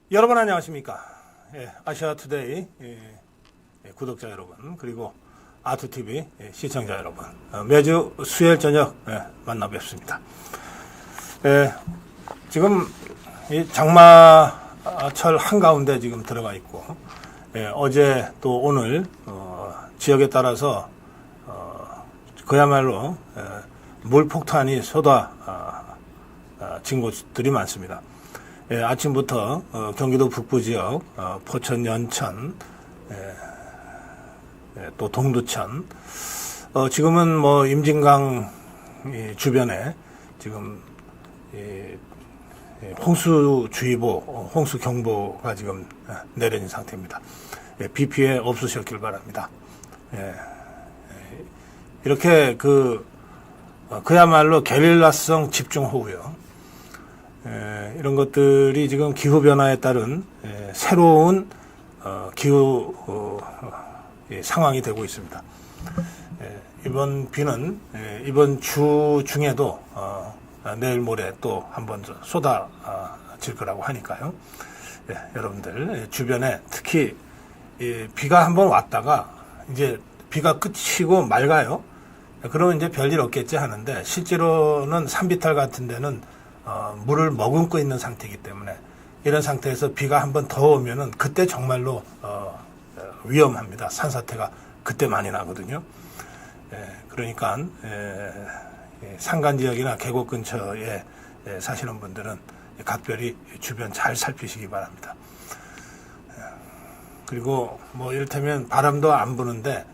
여러분 안녕하십니까? 아시아투데이 구독자 여러분, 그리고 아투TV 시청자 여러분, 매주 수요일 저녁 만나 뵙습니다. 지금 이 장마철 한가운데 지금 들어가 있고, 어제 또 오늘 지역에 따라서 그야말로 물폭탄이 쏟아진 곳들이 많습니다. 아침부터 경기도 북부 지역, 포천, 연천, 또 동두천, 지금은 뭐 임진강 주변에 지금 홍수주의보, 홍수경보가 지금 내려진 상태입니다. 비 피해 없으셨길 바랍니다. 이렇게 그야말로 게릴라성 집중호우요. 이런 것들이 지금 기후변화에 따른 새로운 기후 상황이 되고 있습니다. 이번 비는 이번 주 중에도 내일 모레 또 한번 쏟아질 거라고 하니까요. 여러분들 주변에 특히 비가 한번 왔다가 이제 비가 끝이고 맑아요. 그러면 이제 별일 없겠지 하는데 실제로는 산비탈 같은 데는 물을 머금고 있는 상태이기 때문에 이런 상태에서 비가 한번 더 오면은 그때 정말로 위험합니다. 산사태가 그때 많이 나거든요. 그러니까 산간 지역이나 계곡 근처에 사시는 분들은 각별히 주변 잘 살피시기 바랍니다. 그리고 뭐 이를테면 바람도 안 부는데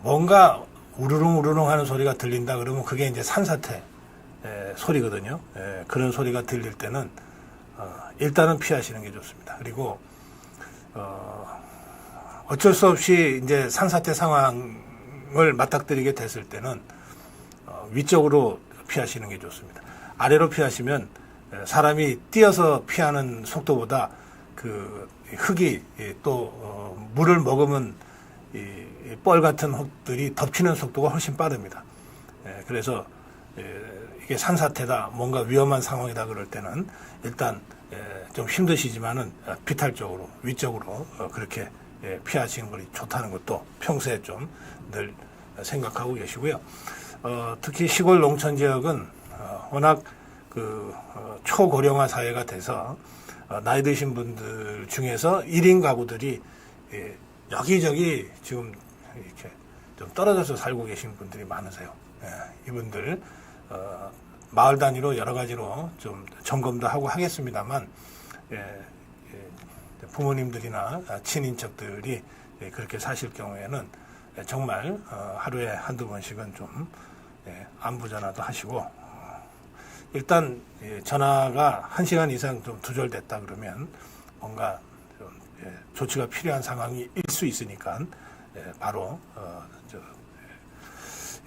뭔가 우르릉 하는 소리가 들린다 그러면 그게 이제 산사태 소리거든요. 그런 소리가 들릴 때는 일단은 피하시는 게 좋습니다. 그리고 어쩔 수 없이 이제 산사태 상황을 맞닥뜨리게 됐을 때는 위쪽으로 피하시는 게 좋습니다. 아래로 피하시면 사람이 뛰어서 피하는 속도보다 그 흙이 또 물을 먹으면 이 뻘 같은 흙들이 덮치는 속도가 훨씬 빠릅니다. 그래서 이게 산사태다, 뭔가 위험한 상황이다 그럴 때는 일단 좀 힘드시지만은 비탈적으로, 위쪽으로 그렇게 피하시는 것이 좋다는 것도 평소에 좀 늘 생각하고 계시고요. 특히 시골 농촌 지역은 워낙 초고령화 사회가 돼서 나이 드신 분들 중에서 1인 가구들이 여기저기 지금 이렇게 좀 떨어져서 살고 계신 분들이 많으세요. 이분들 마을 단위로 여러 가지로 좀 점검도 하고 하겠습니다만 부모님들이나 친인척들이 그렇게 사실 경우에는 정말 하루에 한두 번씩은 좀 안부 전화도 하시고 일단 전화가 1시간 이상 좀 두절됐다 그러면 뭔가 좀 조치가 필요한 상황일 수 있으니까 바로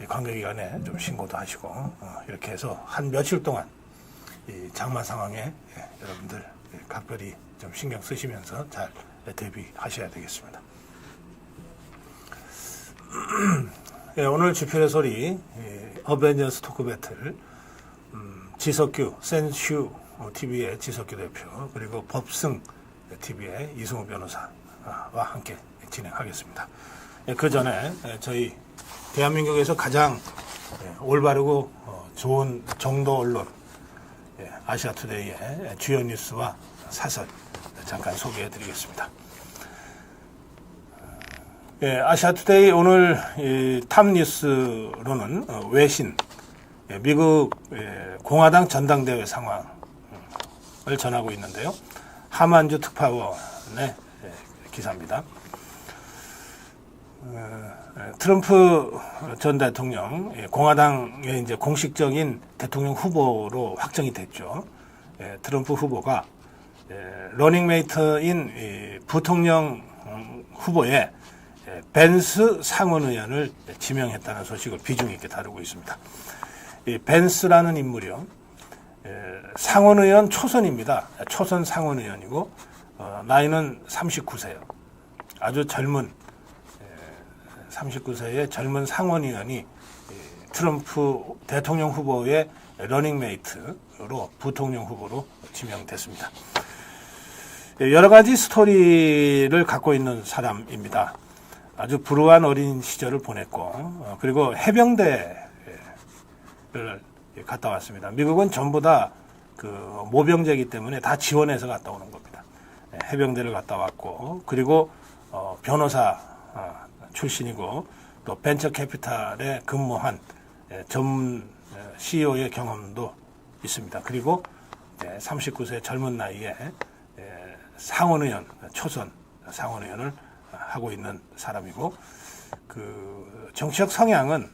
관계기관에 좀 신고도 하시고 이렇게 해서 한 며칠 동안 이 장마 상황에 여러분들 각별히 좀 신경 쓰시면서 잘 대비하셔야 되겠습니다. 오늘 주필의 소리 어벤져스 토크 배틀 지석규 센슈 TV의 지석규 대표 그리고 법승 TV의 이승우 변호사와 함께 진행하겠습니다. 그 전에 저희 대한민국에서 가장 올바르고 좋은 정도 언론 아시아투데이의 주요 뉴스와 사설 잠깐 소개해 드리겠습니다. 아시아투데이 오늘 탑뉴스로는 외신 미국 공화당 전당대회 상황을 전하고 있는데요. 하만주 특파원의 기사입니다. 트럼프 전 대통령 공화당의 이제 공식적인 대통령 후보로 확정이 됐죠. 트럼프 후보가 러닝메이트인 부통령 후보에 벤스 상원 의원을 지명했다는 소식을 비중 있게 다루고 있습니다. 이 벤스라는 인물이요, 상원 의원 초선입니다. 초선 상원 의원이고 나이는 39세요. 아주 젊은 39세의 젊은 상원 의원이 트럼프 대통령 후보의 러닝메이트로 부통령 후보로 지명됐습니다. 여러 가지 스토리를 갖고 있는 사람입니다. 아주 불우한 어린 시절을 보냈고, 그리고 해병대를 갔다 왔습니다. 미국은 전부 다 그 모병제이기 때문에 다 지원해서 갔다 오는 겁니다. 해병대를 갔다 왔고, 그리고 변호사 출신이고, 또 벤처 캐피탈에 근무한 전 CEO의 경험도 있습니다. 그리고 39세 젊은 나이에 상원의원, 초선 상원의원을 하고 있는 사람이고, 그 정치적 성향은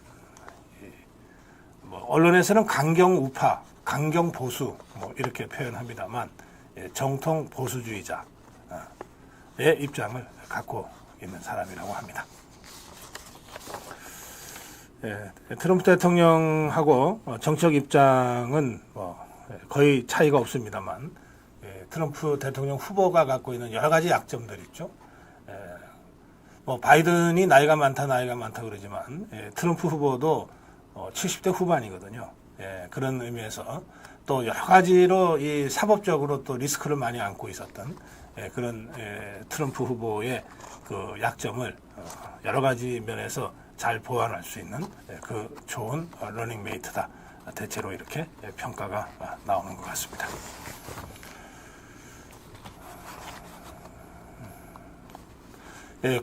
뭐 언론에서는 강경 우파, 강경 보수 뭐 이렇게 표현합니다만 정통 보수주의자의 입장을 갖고 있는 사람이라고 합니다. 트럼프 대통령하고 정치적 입장은 뭐 거의 차이가 없습니다만, 트럼프 대통령 후보가 갖고 있는 여러 가지 약점들 있죠. 뭐 바이든이 나이가 많다 그러지만 트럼프 후보도 70대 후반이거든요. 그런 의미에서 또 여러 가지로 이 사법적으로 또 리스크를 많이 안고 있었던 그런 트럼프 후보의 그 약점을 여러 가지 면에서 잘 보완할 수 있는 그 좋은 러닝메이트다. 대체로 이렇게 평가가 나오는 것 같습니다.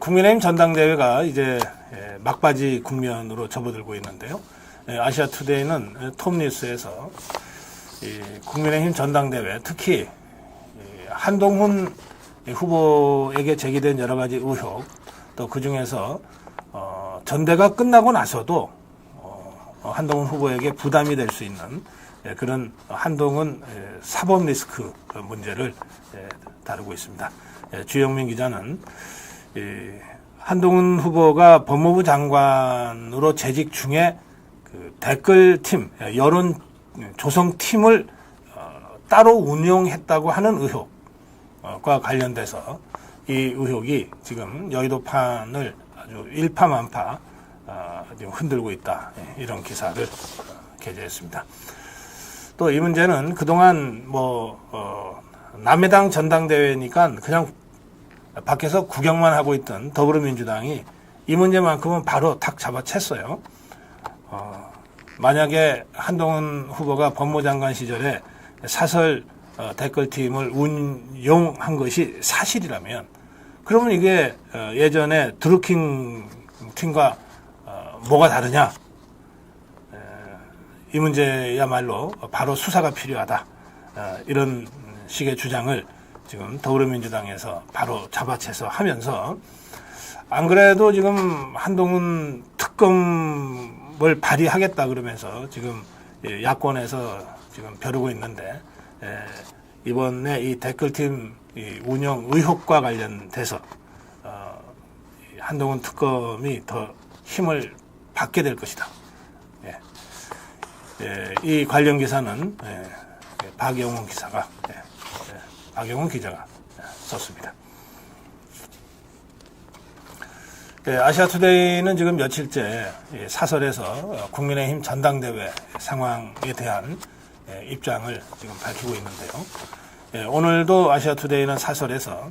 국민의힘 전당대회가 이제 막바지 국면으로 접어들고 있는데요. 아시아투데이는 톱뉴스에서 국민의힘 전당대회, 특히 한동훈 후보에게 제기된 여러 가지 의혹, 또 그 중에서 전대가 끝나고 나서도 한동훈 후보에게 부담이 될 수 있는 그런 한동훈 사법 리스크 문제를 다루고 있습니다. 주영민 기자는 한동훈 후보가 법무부 장관으로 재직 중에 그 댓글팀, 여론 조성팀을 따로 운영했다고 하는 의혹과 관련돼서 이 의혹이 지금 여의도판을 아주 일파만파 지금 흔들고 있다. 이런 기사를 게재했습니다. 또 이 문제는 그동안 남해당 전당대회니까 그냥 밖에서 구경만 하고 있던 더불어민주당이 이 문제만큼은 바로 탁 잡아챘어요. 만약에 한동훈 후보가 법무장관 시절에 사설 댓글팀을 운용한 것이 사실이라면, 그러면 이게 예전에 드루킹 팀과 뭐가 다르냐? 이 문제야말로 바로 수사가 필요하다. 이런 식의 주장을 지금 더불어민주당에서 바로 잡아채서 하면서, 안 그래도 지금 한동훈 특검을 발의하겠다 그러면서 지금 야권에서 지금 벼르고 있는데, 이번에 이 댓글팀 운영 의혹과 관련돼서 한동훈 특검이 더 힘을 받게 될 것이다. 이 관련 기사는 박영훈 기자가 썼습니다. 아시아투데이는 지금 며칠째 사설에서 국민의힘 전당대회 상황에 대한 입장을 지금 밝히고 있는데요. 오늘도 아시아투데이는 사설에서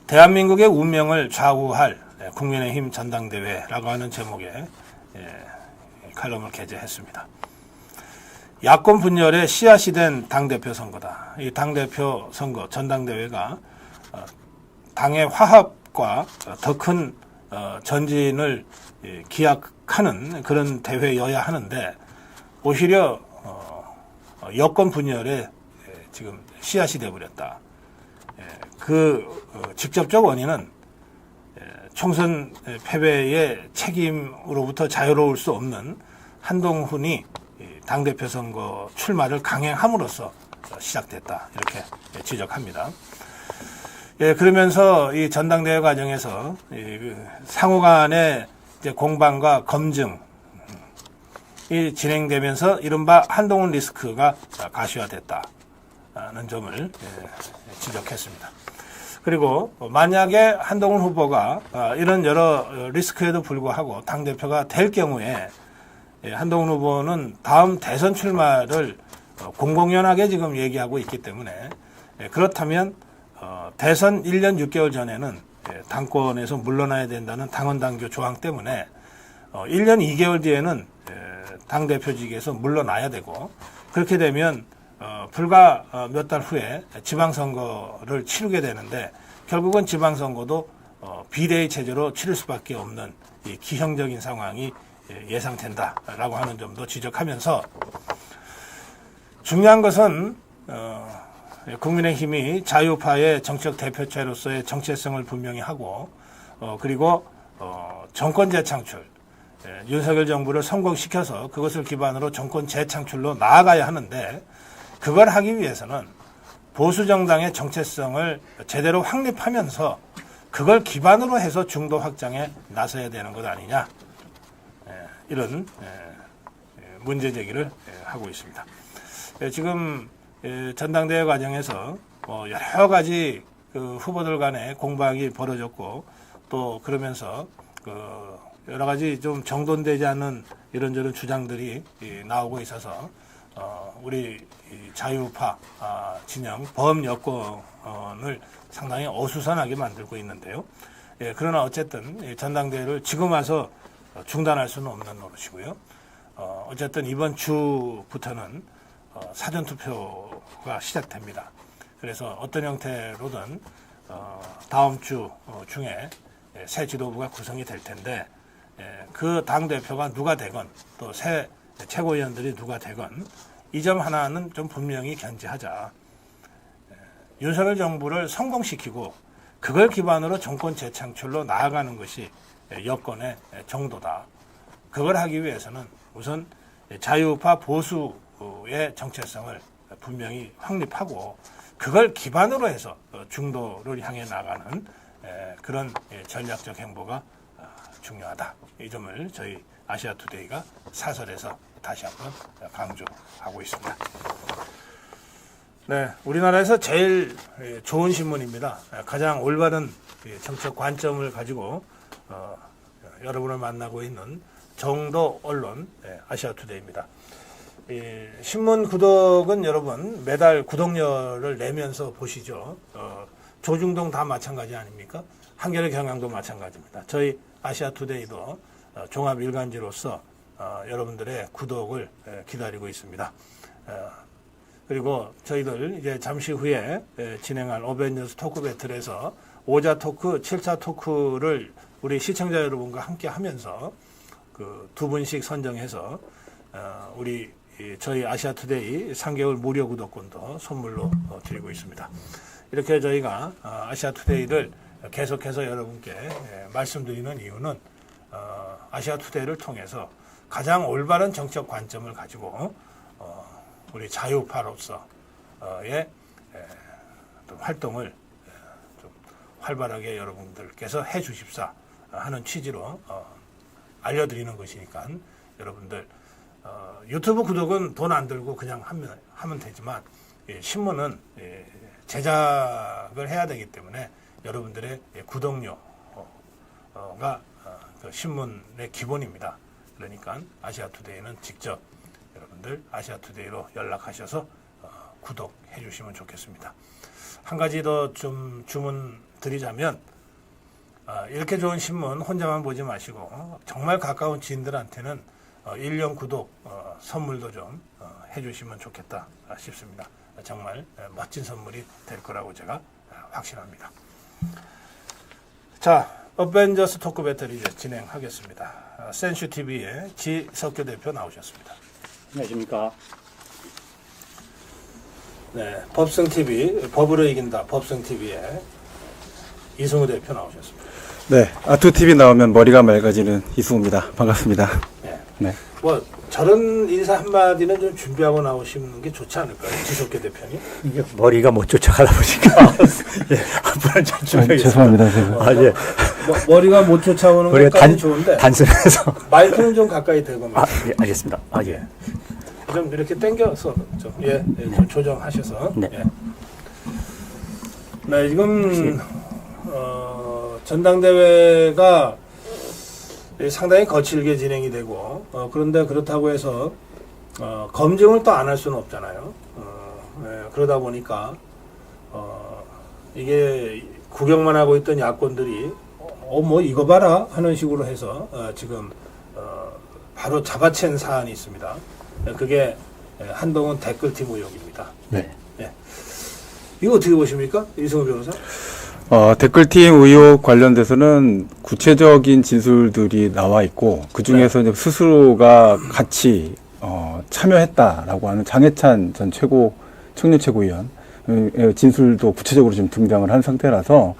대한민국의 운명을 좌우할 국민의힘 전당대회라고 하는 제목의 칼럼을 게재했습니다. 야권 분열의 씨앗이 된 당대표 선거다. 이 당대표 선거, 전당대회가 당의 화합과 더 큰 전진을 기약하는 그런 대회여야 하는데, 오히려 여권 분열에 지금 씨앗이 되어버렸다. 그 직접적 원인은 총선 패배의 책임으로부터 자유로울 수 없는 한동훈이 당대표 선거 출마를 강행함으로써 시작됐다. 이렇게 지적합니다. 그러면서 이 전당대회 과정에서 상호 간의 이제 공방과 검증이 진행되면서 이른바 한동훈 리스크가 가시화됐다는 점을 지적했습니다. 그리고 만약에 한동훈 후보가 이런 여러 리스크에도 불구하고 당대표가 될 경우에 한동훈 후보는 다음 대선 출마를 공공연하게 지금 얘기하고 있기 때문에, 그렇다면 대선 1년 6개월 전에는 당권에서 물러나야 된다는 당원 당규 조항 때문에 1년 2개월 뒤에는 당대표직에서 물러나야 되고, 그렇게 되면 불과 몇 달 후에 지방선거를 치르게 되는데, 결국은 지방선거도 비대위 체제로 치를 수밖에 없는 이 기형적인 상황이 예상된다라고 하는 점도 지적하면서, 중요한 것은 국민의힘이 자유파의 정책 대표체로서의 정체성을 분명히 하고, 그리고 정권 재창출, 윤석열 정부를 성공시켜서 그것을 기반으로 정권 재창출로 나아가야 하는데, 그걸 하기 위해서는 보수 정당의 정체성을 제대로 확립하면서 그걸 기반으로 해서 중도 확장에 나서야 되는 것 아니냐, 이런 문제 제기를 하고 있습니다. 지금 전당대회 과정에서 여러 가지 그 후보들 간의 공방이 벌어졌고, 또 그러면서 그 여러 가지 좀 정돈되지 않은 이런저런 주장들이 나오고 있어서 우리 자유파 진영 범 여권을 상당히 어수선하게 만들고 있는데요. 그러나 어쨌든 전당대회를 지금 와서 중단할 수는 없는 노릇이고요. 어쨌든 이번 주부터는 사전투표가 시작됩니다. 그래서 어떤 형태로든 다음 주 중에 새 지도부가 구성이 될 텐데, 그 당대표가 누가 되건 또 새 최고위원들이 누가 되건 이 점 하나는 좀 분명히 견지하자. 윤석열 정부를 성공시키고 그걸 기반으로 정권 재창출로 나아가는 것이 여권의 정도다. 그걸 하기 위해서는 우선 자유파 보수의 정체성을 분명히 확립하고 그걸 기반으로 해서 중도를 향해 나가는 그런 전략적 행보가 중요하다. 이 점을 저희 아시아투데이가 사설에서 다시 한번 강조하고 있습니다. 네, 우리나라에서 제일 좋은 신문입니다. 가장 올바른 정책 관점을 가지고 여러분을 만나고 있는 정도 언론 아시아투데이입니다. 신문 구독은 여러분 매달 구독료를 내면서 보시죠. 조중동 다 마찬가지 아닙니까? 한겨레 경향도 마찬가지입니다. 저희 아시아투데이도 종합 일간지로서 여러분들의 구독을 기다리고 있습니다. 그리고 저희들 이제 잠시 후에 진행할 어벤져스 토크 배틀에서 5자 토크, 7자 토크를 우리 시청자 여러분과 함께 하면서 그 두 분씩 선정해서 우리 저희 아시아투데이 3개월 무료 구독권도 선물로 드리고 있습니다. 이렇게 저희가 아시아투데이를 계속해서 여러분께 말씀드리는 이유는 아시아투데이를 통해서 가장 올바른 정책 관점을 가지고 우리 자유파로서의 활동을 좀 활발하게 여러분들께서 해 주십사 하는 취지로 알려드리는 것이니까 여러분들 유튜브 구독은 돈 안 들고 그냥 하면 되지만 신문은 제작을 해야 되기 때문에 여러분들의 구독료가 그 신문의 기본입니다. 그러니까 아시아투데이는 직접 여러분들 아시아투데이로 연락하셔서 구독해 주시면 좋겠습니다. 한 가지 더 좀 주문 드리자면 이렇게 좋은 신문 혼자만 보지 마시고 정말 가까운 지인들한테는 1년 구독 선물도 좀 해주시면 좋겠다 싶습니다. 정말 멋진 선물이 될 거라고 제가 확신합니다. 자, 어벤져스 토크 배틀 이제 진행하겠습니다. 센슈TV의 지석교 대표 나오셨습니다. 안녕하십니까. 네, 법승TV, 법으로 이긴다 법승TV의 이승우 대표 나오셨습니다. 네, 아투TV 나오면 머리가 맑아지는 이승우입니다. 반갑습니다. 네. 네. 뭐 저런 인사 한마디는 좀 준비하고 나오시는 게 좋지 않을까요? 지석교 대표님? 이게 머리가 못 쫓아가다 보니까. 예, 앞으로는 잘 준비하겠습니다. 죄송합니다. 제가. 예. 머리가 못 쫓아오는 것까지 좋은데 단순해서. 마이크는 좀 가까이 대고 예, 알겠습니다. 예. 좀 이렇게 당겨서 좀 좀 조정하셔서. 네. 예. 네, 지금 전당대회가 상당히 거칠게 진행이 되고 그런데 그렇다고 해서 검증을 또 안 할 수는 없잖아요. 그러다 보니까 이게 구경만 하고 있던 야권들이 뭐 이거 봐라 하는 식으로 해서 지금 바로 잡아챈 사안이 있습니다. 그게 한동훈 댓글팀 의혹입니다. 네. 네. 이거 어떻게 보십니까? 이승우 변호사? 댓글팀 의혹 관련돼서는 구체적인 진술들이 나와 있고 그 중에서 이제 스스로가 같이 참여했다라고 하는 장해찬 전 청년 최고위원 진술도 구체적으로 지금 등장을 한 상태라서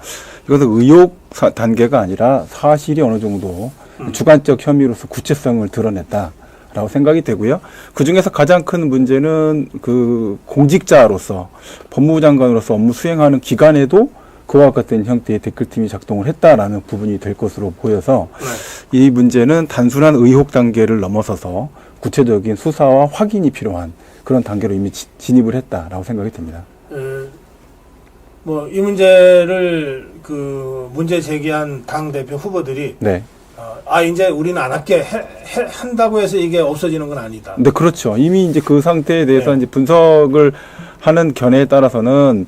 이것은 의혹 단계가 아니라 사실이 어느 정도 주관적 혐의로서 구체성을 드러냈다라고 생각이 되고요. 그 중에서 가장 큰 문제는 그 공직자로서 법무부 장관으로서 업무 수행하는 기간에도 그와 같은 형태의 댓글팀이 작동을 했다라는 부분이 될 것으로 보여서 이 문제는 단순한 의혹 단계를 넘어서서 구체적인 수사와 확인이 필요한 그런 단계로 이미 진입을 했다라고 생각이 듭니다. 뭐 이 문제를 그 문제 제기한 당 대표 후보들이 네. 이제 우리는 안 할게 한다고 해서 이게 없어지는 건 아니다. 네, 그렇죠. 이미 이제 그 상태에 대해서 네. 이제 분석을 하는 견해에 따라서는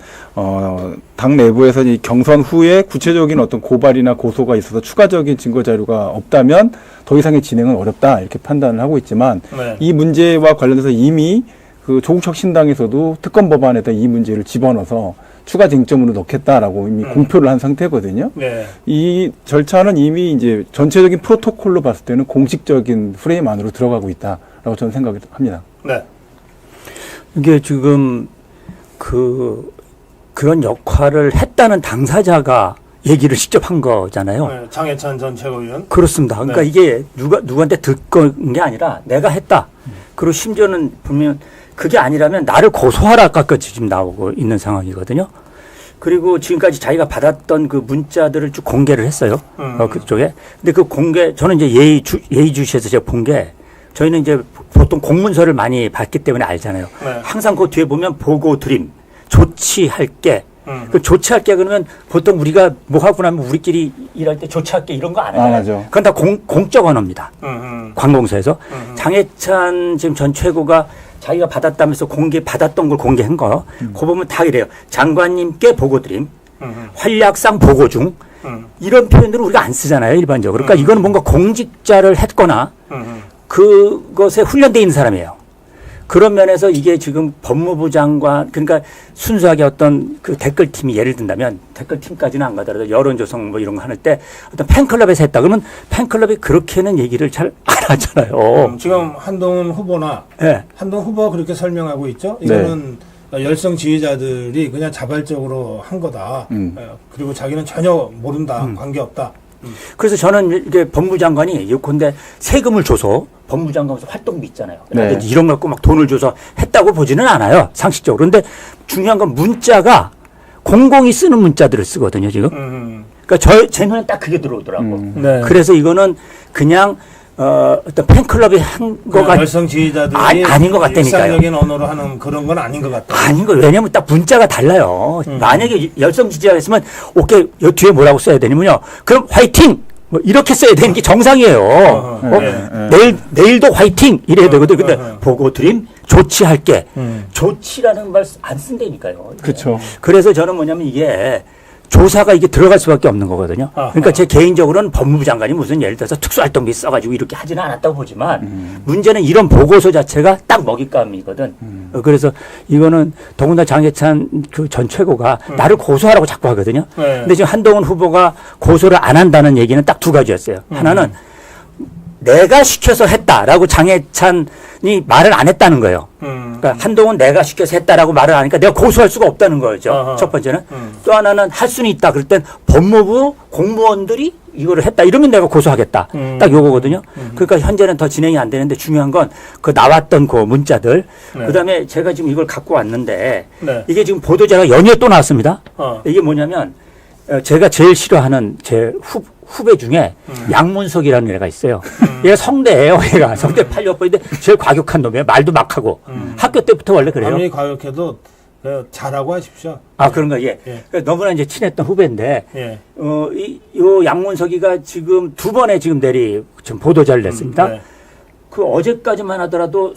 당 내부에서 이 경선 후에 구체적인 어떤 고발이나 고소가 있어서 추가적인 증거 자료가 없다면 더 이상의 진행은 어렵다 이렇게 판단을 하고 있지만 네. 이 문제와 관련해서 이미 그 조국 혁신당에서도 특검 법안에다 이 문제를 집어넣어서 추가 쟁점으로 넣겠다라고 이미 공표를 한 상태거든요. 네. 이 절차는 이미 이제 전체적인 프로토콜로 봤을 때는 공식적인 프레임 안으로 들어가고 있다라고 저는 생각을 합니다. 네. 이게 지금 그런 역할을 했다는 당사자가 얘기를 직접 한 거잖아요. 네. 장해찬 전 최고위원. 그렇습니다. 그러니까 네. 이게 누구한테 듣건 게 아니라 내가 했다. 그리고 심지어는 보면 그게 아니라면 나를 고소하라까지 지금 나오고 있는 상황이거든요. 그리고 지금까지 자기가 받았던 그 문자들을 쭉 공개를 했어요. 그쪽에. 근데 그 공개, 저는 이제 예의주시에서 제가 본 게 저희는 이제 보통 공문서를 많이 받기 때문에 알잖아요. 네. 항상 그 뒤에 보면 보고 드림, 조치할게. 그 조치할게 그러면 보통 우리가 뭐 하고 나면 우리끼리 일할 때 조치할게 이런 거 안 하잖아요. 하죠. 그건 다 공적 언어입니다. 관공서에서. 장해찬 지금 전 최고가 자기가 받았다면서 받았던 걸 공개한 거. 그거 보면 다 이래요. 장관님께 보고드림, 활약상 보고 중. 이런 표현들을 우리가 안 쓰잖아요, 일반적으로. 그러니까 이거는 뭔가 공직자를 했거나 그것에 훈련되어 있는 사람이에요. 그런 면에서 이게 지금 법무부 장관, 그러니까 순수하게 어떤 그 댓글팀이 예를 든다면 댓글팀까지는 안 가더라도 여론조성 뭐 이런 거 할 때 어떤 팬클럽에서 했다. 그러면 팬클럽이 그렇게는 얘기를 잘 안 하잖아요. 지금 한동훈 후보나 네. 한동훈 후보가 그렇게 설명하고 있죠. 이거는 열성 지휘자들이 그냥 자발적으로 한 거다. 그리고 자기는 전혀 모른다. 관계없다. 그래서 저는 이게 법무부 장관이 예컨대 세금을 줘서 법무부 장관에서 활동비 있잖아요. 네. 이런 거 갖고 막 돈을 줘서 했다고 보지는 않아요. 상식적으로. 그런데 중요한 건 문자가 공공이 쓰는 문자들을 쓰거든요, 지금. 그러니까 제 눈에 딱 그게 들어오더라고. 네. 그래서 이거는 그냥 어떤 팬클럽이 한 거가 열성 지휘자들이 아닌 것 같다니까요. 일상적인 언어로 하는 그런 건 아닌 것 같다. 아닌 거 왜냐면 딱 문자가 달라요. 만약에 열성 지지자가 있으면 오케이 여 뒤에 뭐라고 써야 되냐면요. 그럼 화이팅 뭐 이렇게 써야 되는 게 정상이에요. 내일도 화이팅 이래야 되거든. 근데 보고 드림 조치할게. 조치라는 말 안 쓴다니까요. 그렇죠. 그래서 저는 뭐냐면 이게 조사가 이게 들어갈 수밖에 없는 거거든요. 그러니까 제 개인적으로는 법무부 장관이 무슨 예를 들어서 특수활동비 써가지고 이렇게 하지는 않았다고 보지만 문제는 이런 보고서 자체가 딱 먹잇감이거든. 그래서 이거는 더군다나 장해찬 그 전 최고가 나를 고소하라고 자꾸 하거든요. 근데 지금 한동훈 후보가 고소를 안 한다는 얘기는 딱 두 가지였어요. 하나는 내가 시켜서 했다라고 장해찬이 말을 안 했다는 거예요. 그러니까 한동훈 내가 시켜서 했다라고 말을 하니까 내가 고소할 수가 없다는 거죠. 첫 번째는. 또 하나는 할 수는 있다. 그럴 땐 법무부 공무원들이 이거를 했다. 이러면 내가 고소하겠다. 딱 요거거든요. 그러니까 현재는 더 진행이 안 되는데 중요한 건 그 나왔던 그 문자들. 그다음에 제가 지금 이걸 갖고 왔는데 이게 지금 보도자가 연이어 또 나왔습니다. 이게 뭐냐면 제가 제일 싫어하는 제 후배 중에 양문석이라는 애가 있어요. 얘가 성대예요. 얘가 성대 8학번인데 제일 과격한 놈이에요. 말도 막 하고. 학교 때부터 원래 그래요. 아무리 과격해도 잘하고 하십시오. 아 그런가 예. 그러니까 너무나 이제 친했던 후배인데 요 양문석이가 지금 두 번에 지금 지금 보도자를 냈습니다. 그 어제까지만 하더라도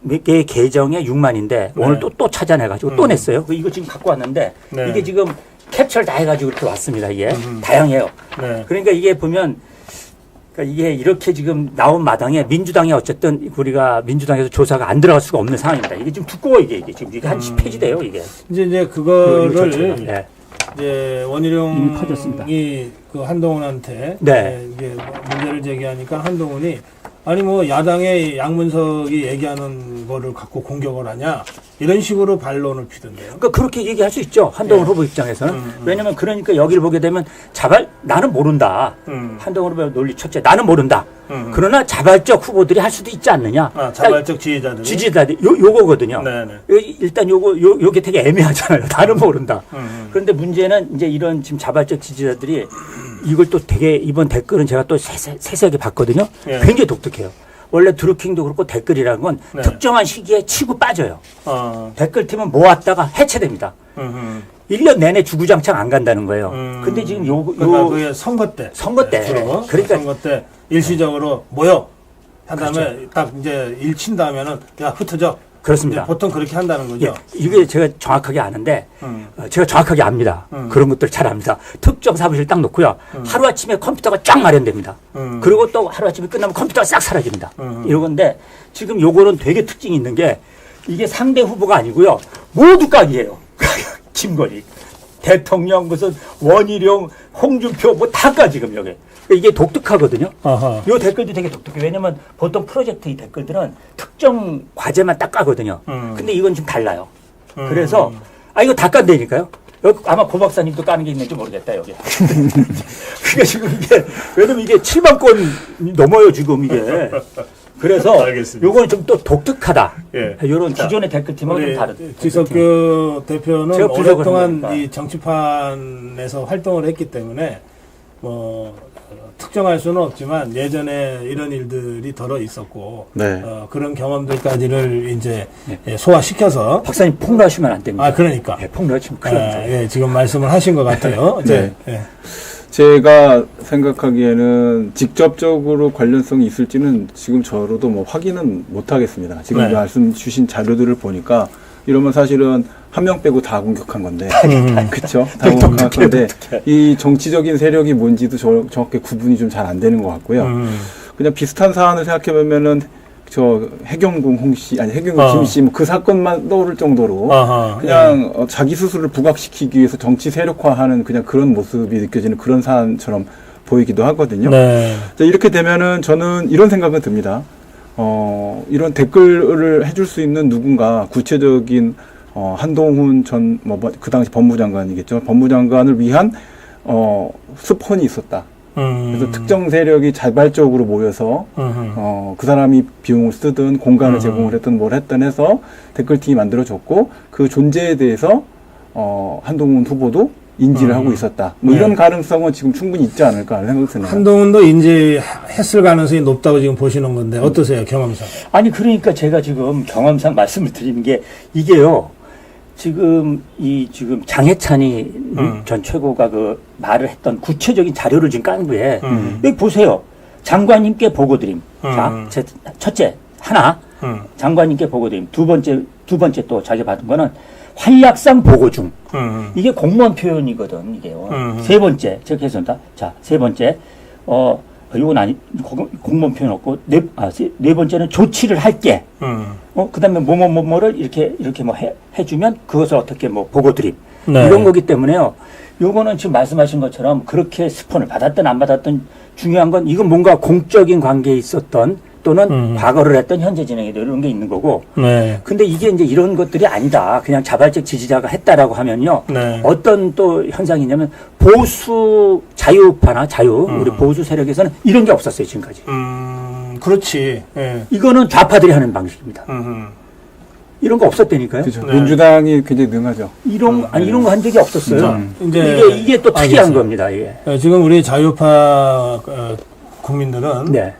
몇 개의 계정에 6만인데 오늘 또 찾아내가지고 또 냈어요. 이거 지금 갖고 왔는데 네. 이게 지금 캡처를 다 해가지고 이렇게 왔습니다. 이게 다양해요. 네. 그러니까 이게 보면 그러니까 이게 이렇게 지금 나온 마당에 민주당이 어쨌든 우리가 민주당에서 조사가 안 들어갈 수가 없는 상황입니다. 이게 좀 두꺼워 이게 지금 이게 한 10페이지 돼요 이게. 이제 그거를 네. 이제 이미 퍼졌습니다. 원희룡이 그 한동훈한테 네. 이게 문제를 제기하니까 한동훈이 아니 뭐 야당의 양문석이 얘기하는 거를 갖고 공격을 하냐 이런 식으로 반론을 피던데요. 그러니까 그렇게 얘기할 수 있죠. 한동훈 후보 입장에서는. 왜냐면 그러니까 여기를 보게 되면 나는 모른다. 한동훈 후보 논리 첫째, 나는 모른다. 그러나 자발적 후보들이 할 수도 있지 않느냐. 자발적 지지자들이. 지지자들이 요거거든요. 네네. 일단 요게 되게 애매하잖아요. 나는 모른다. 그런데 문제는 이제 이런 지금 자발적 지지자들이 이걸 또 되게 이번 댓글은 제가 또 세세하게 봤거든요. 예. 굉장히 독특해요. 원래 드루킹도 그렇고 댓글이라는 건 네. 특정한 시기에 치고 빠져요. 댓글팀은 모았다가 해체됩니다. 1년 내내 주구장창 안 간다는 거예요. 근데 지금 그러니까 그게 선거 때. 선거 때. 주로. 그러니까 선거 때 일시적으로 모여. 한 다음에 딱 이제 일 친 다음에는 야 흩어져. 그렇습니다. 이제 보통 그렇게 한다는 거죠. 예, 이게 제가 정확하게 아는데 제가 정확하게 압니다. 그런 것들 잘 압니다. 특정 사무실 딱 놓고요. 하루아침에 컴퓨터가 쫙 마련됩니다. 그리고 또 하루아침에 끝나면 컴퓨터가 싹 사라집니다. 이런 건데 지금 요거는 되게 특징이 있는 게 이게 상대 후보가 아니고요. 모두 깍이에요. 김건희, 대통령, 무슨 원희룡, 홍준표 뭐 다까 지금 여기. 이게 독특하거든요. 아하. 이 댓글도 되게 독특해. 왜냐면 보통 프로젝트 이 댓글들은 특정 과제만 딱 까거든요. 근데 이건 좀 달라요. 그래서 이거 다 깐다니까요. 여기 아마 고 박사님도 까는 게 있는지 모르겠다 여기. 그러니까 지금 이게 왜냐면 이게 7만 건 넘어요 지금 이게. 그래서 알겠습니다. 요거는 좀 또 독특하다. 예. 이런 기존의 댓글팀하고 좀 다른. 지석규 대표는 제가 분석을 오랫동안 한 거니까. 이 정치판에서 활동을 했기 때문에 뭐 특정할 수는 없지만 예전에 이런 일들이 덜어 있었고 네. 그런 경험들까지를 이제 소화시켜서 박사님 폭로하시면 안 됩니다. 그러니까 폭로하시면 큰일 납니다. 지금 말씀을 하신 것 같아요. 네. 예. 제가 생각하기에는 직접적으로 관련성이 있을지는 지금 저로도 뭐 확인은 못 하겠습니다. 지금 네. 말씀 주신 자료들을 보니까 이러면 사실은 한 명 빼고 다 공격한 건데. 그쵸? 다 공격한 건데, 이 정치적인 세력이 뭔지도 정확히 구분이 좀 잘 안 되는 것 같고요. 그냥 비슷한 사안을 생각해보면은, 해경궁 홍씨, 아니, 해경궁 김씨, 뭐 그 사건만 떠오를 정도로, 그냥 자기 스스로를 부각시키기 위해서 정치 세력화하는 그냥 그런 모습이 느껴지는 그런 사안처럼 보이기도 하거든요. 네. 자, 이렇게 되면은 저는 이런 생각은 듭니다. 이런 댓글을 해줄 수 있는 누군가 구체적인 한동훈 그 당시 법무장관이겠죠. 법무장관을 위한, 스폰이 있었다. 그래서 특정 세력이 자발적으로 모여서, 그 사람이 비용을 쓰든 공간을 제공을 했든 뭘 했든 해서 댓글팀이 만들어졌고, 그 존재에 대해서, 한동훈 후보도 인지를 하고 있었다. 뭐 이런 가능성은 지금 충분히 있지 않을까 하는 생각이 드네요. 한동훈도 인지했을 가능성이 높다고 지금 보시는 건데 어떠세요, 경험상? 아니 그러니까 제가 지금 경험상 말씀을 드리는 게 이게요. 지금 장해찬이 전 최고가 그 말을 했던 구체적인 자료를 지금 까는 거예요. 여기 보세요. 장관님께 보고드림. 자, 첫째 하나. 장관님께 보고드림. 두 번째 또 자료 받은 거는 활약상 보고 중. 이게 공무원 표현이거든, 이게요. 세 번째, 제가 했습니다. 자, 세 번째, 이건 공무원 표현 없고, 네 번째는 조치를 할게. 그 다음에 뭐를 이렇게 뭐 해주면 그것을 어떻게 뭐 보고 드림. 네. 이런 거기 때문에요. 요거는 지금 말씀하신 것처럼 그렇게 스폰을 받았든 안 받았든 중요한 건 이건 뭔가 공적인 관계에 있었던 또는 과거를 했던 현재 진행에 이런 게 있는 거고. 네. 근데 이게 이제 이런 것들이 아니다. 그냥 자발적 지지자가 했다라고 하면요. 네. 어떤 또 현상이 있냐면 보수 자유파나 우리 보수 세력에서는 이런 게 없었어요, 지금까지. 그렇지. 예. 이거는 좌파들이 하는 방식입니다. 이런 거 없었다니까요. 그죠. 네. 민주당이 굉장히 능하죠. 이런 거 한 적이 없었어요. 이제 이게 또 특이한 알겠어요. 겁니다. 이게. 지금 우리 자유파 국민들은 네.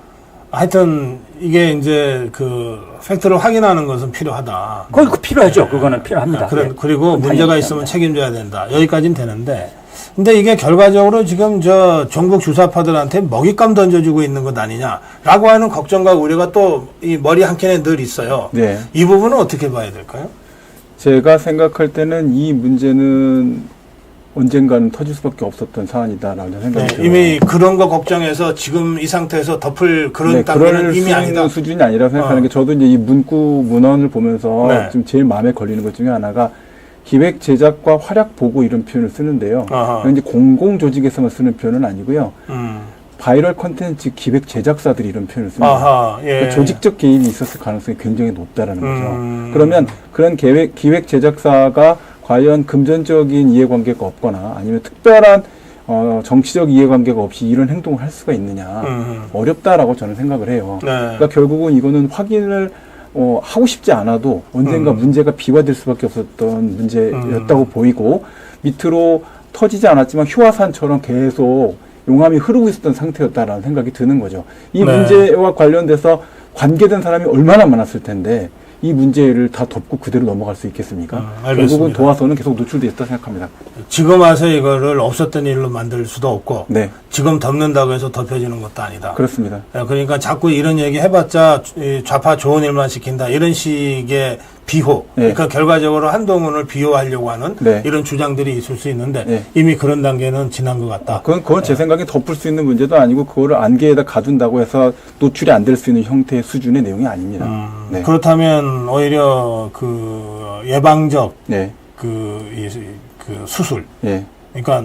하여튼 이게 이제 그 팩트를 확인하는 것은 필요하다. 그거 필요하죠. 그거는 필요합니다. 그리고 문제가 있으면 책임져야 된다. 여기까지는 되는데, 근데 이게 결과적으로 지금 저 종북 주사파들한테 먹잇감 던져주고 있는 것 아니냐라고 하는 걱정과 우려가 또 이 머리 한켠에 늘 있어요. 네. 이 부분은 어떻게 봐야 될까요? 제가 생각할 때는 이 문제는 언젠가는 터질 수밖에 없었던 사안이다라고 생각이 들어요. 이미 그런 거 걱정해서 지금 이 상태에서 덮을 그런 단계는 이미 아니다. 수준이 아니라고 생각하는 게, 저도 이제 이 문헌을 보면서 좀 제일 마음에 걸리는 것 중에 하나가 기획 제작과 활약 보고 이런 표현을 쓰는데요. 이제 공공 조직에서만 쓰는 표현은 아니고요. 바이럴 컨텐츠 기획 제작사들이 이런 표현을 씁니다. 그러니까 조직적 개입이 있었을 가능성이 굉장히 높다라는 거죠. 그러면 그런 기획 제작사가 과연 금전적인 이해관계가 없거나 아니면 특별한 정치적 이해관계가 없이 이런 행동을 할 수가 있느냐, 어렵다라고 저는 생각을 해요. 그러니까 결국은 이거는 확인을 하고 싶지 않아도 언젠가 문제가 비화될 수밖에 없었던 문제였다고 보이고, 밑으로 터지지 않았지만 휴화산처럼 계속 용암이 흐르고 있었던 상태였다라는 생각이 드는 거죠. 이 문제와 관련돼서 관계된 사람이 얼마나 많았을 텐데 이 문제를 다 덮고 그대로 넘어갈 수 있겠습니까? 결국은 도화선은 계속 노출되어 있다고 생각합니다. 지금 와서 이거를 없었던 일로 만들 수도 없고, 네. 지금 덮는다고 해서 덮여지는 것도 아니다. 그렇습니다. 그러니까 자꾸 이런 얘기 해봤자 좌파 좋은 일만 시킨다, 이런 식의 비호, 그러니까 결과적으로 한동훈을 비호하려고 하는 이런 주장들이 있을 수 있는데 이미 그런 단계는 지난 것 같다. 그건 제 생각에 덮을 수 있는 문제도 아니고, 그거를 안개에다 가둔다고 해서 노출이 안 될 수 있는 형태의 수준의 내용이 아닙니다. 그렇다면 오히려 그 예방적 그 수술, 그러니까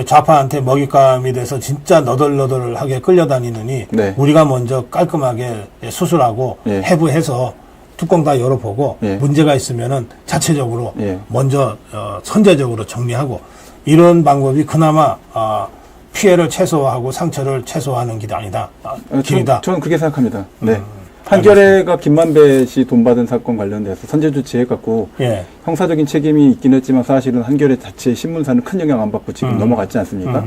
좌파한테 먹잇감이 돼서 진짜 너덜너덜하게 끌려다니느니 우리가 먼저 깔끔하게 수술하고 해부해서 뚜껑 다 열어보고 문제가 있으면은 자체적으로 먼저 선제적으로 정리하고, 이런 방법이 그나마 피해를 최소화하고 상처를 최소화하는 길이다. 저는 그렇게 생각합니다. 한겨레가 김만배 씨 돈 받은 사건 관련돼서 선제 조치해갖고 형사적인 책임이 있긴 했지만 사실은 한겨레 자체의 신문사는 큰 영향 안 받고 지금 넘어갔지 않습니까?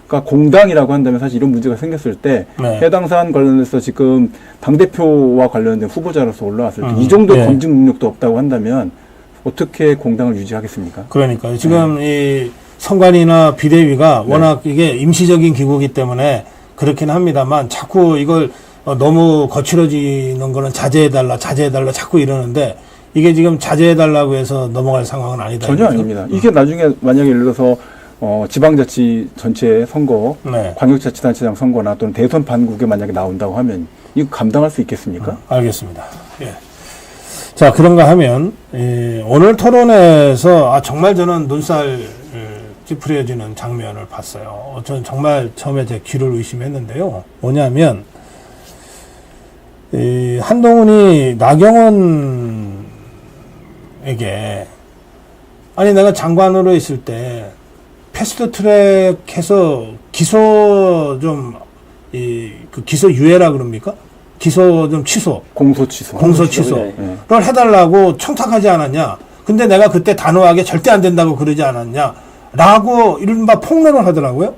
그러니까 공당이라고 한다면 사실 이런 문제가 생겼을 때 해당 사안 관련해서 지금 당대표와 관련된 후보자로서 올라왔을 때 이 정도 검증 능력도 없다고 한다면 어떻게 공당을 유지하겠습니까? 그러니까 지금 이 선관위나 비대위가 워낙 이게 임시적인 기구이기 때문에 그렇긴 합니다만, 자꾸 이걸 너무 거칠어지는 거는 자제해달라 자꾸 이러는데, 이게 지금 자제해달라고 해서 넘어갈 상황은 아니다. 전혀 아닙니다. 이게 나중에 만약에 예를 들어서 지방자치 전체 선거, 광역자치단체장 선거나 또는 대선 반국에 만약에 나온다고 하면 이거 감당할 수 있겠습니까? 알겠습니다. 자, 그런가 하면 오늘 토론에서 정말 저는 눈살 찌푸려지는 장면을 봤어요. 저는 정말 처음에 제 귀를 의심했는데요. 뭐냐면 한동훈이 나경원에게, 아니 내가 장관으로 있을 때 패스트트랙해서 기소 좀 그 기소 유예라 그럽니까? 기소 좀 취소, 공소 취소를 해달라고 청탁하지 않았냐? 근데 내가 그때 단호하게 절대 안 된다고 그러지 않았냐? 라고 이른바 폭로를 하더라고요.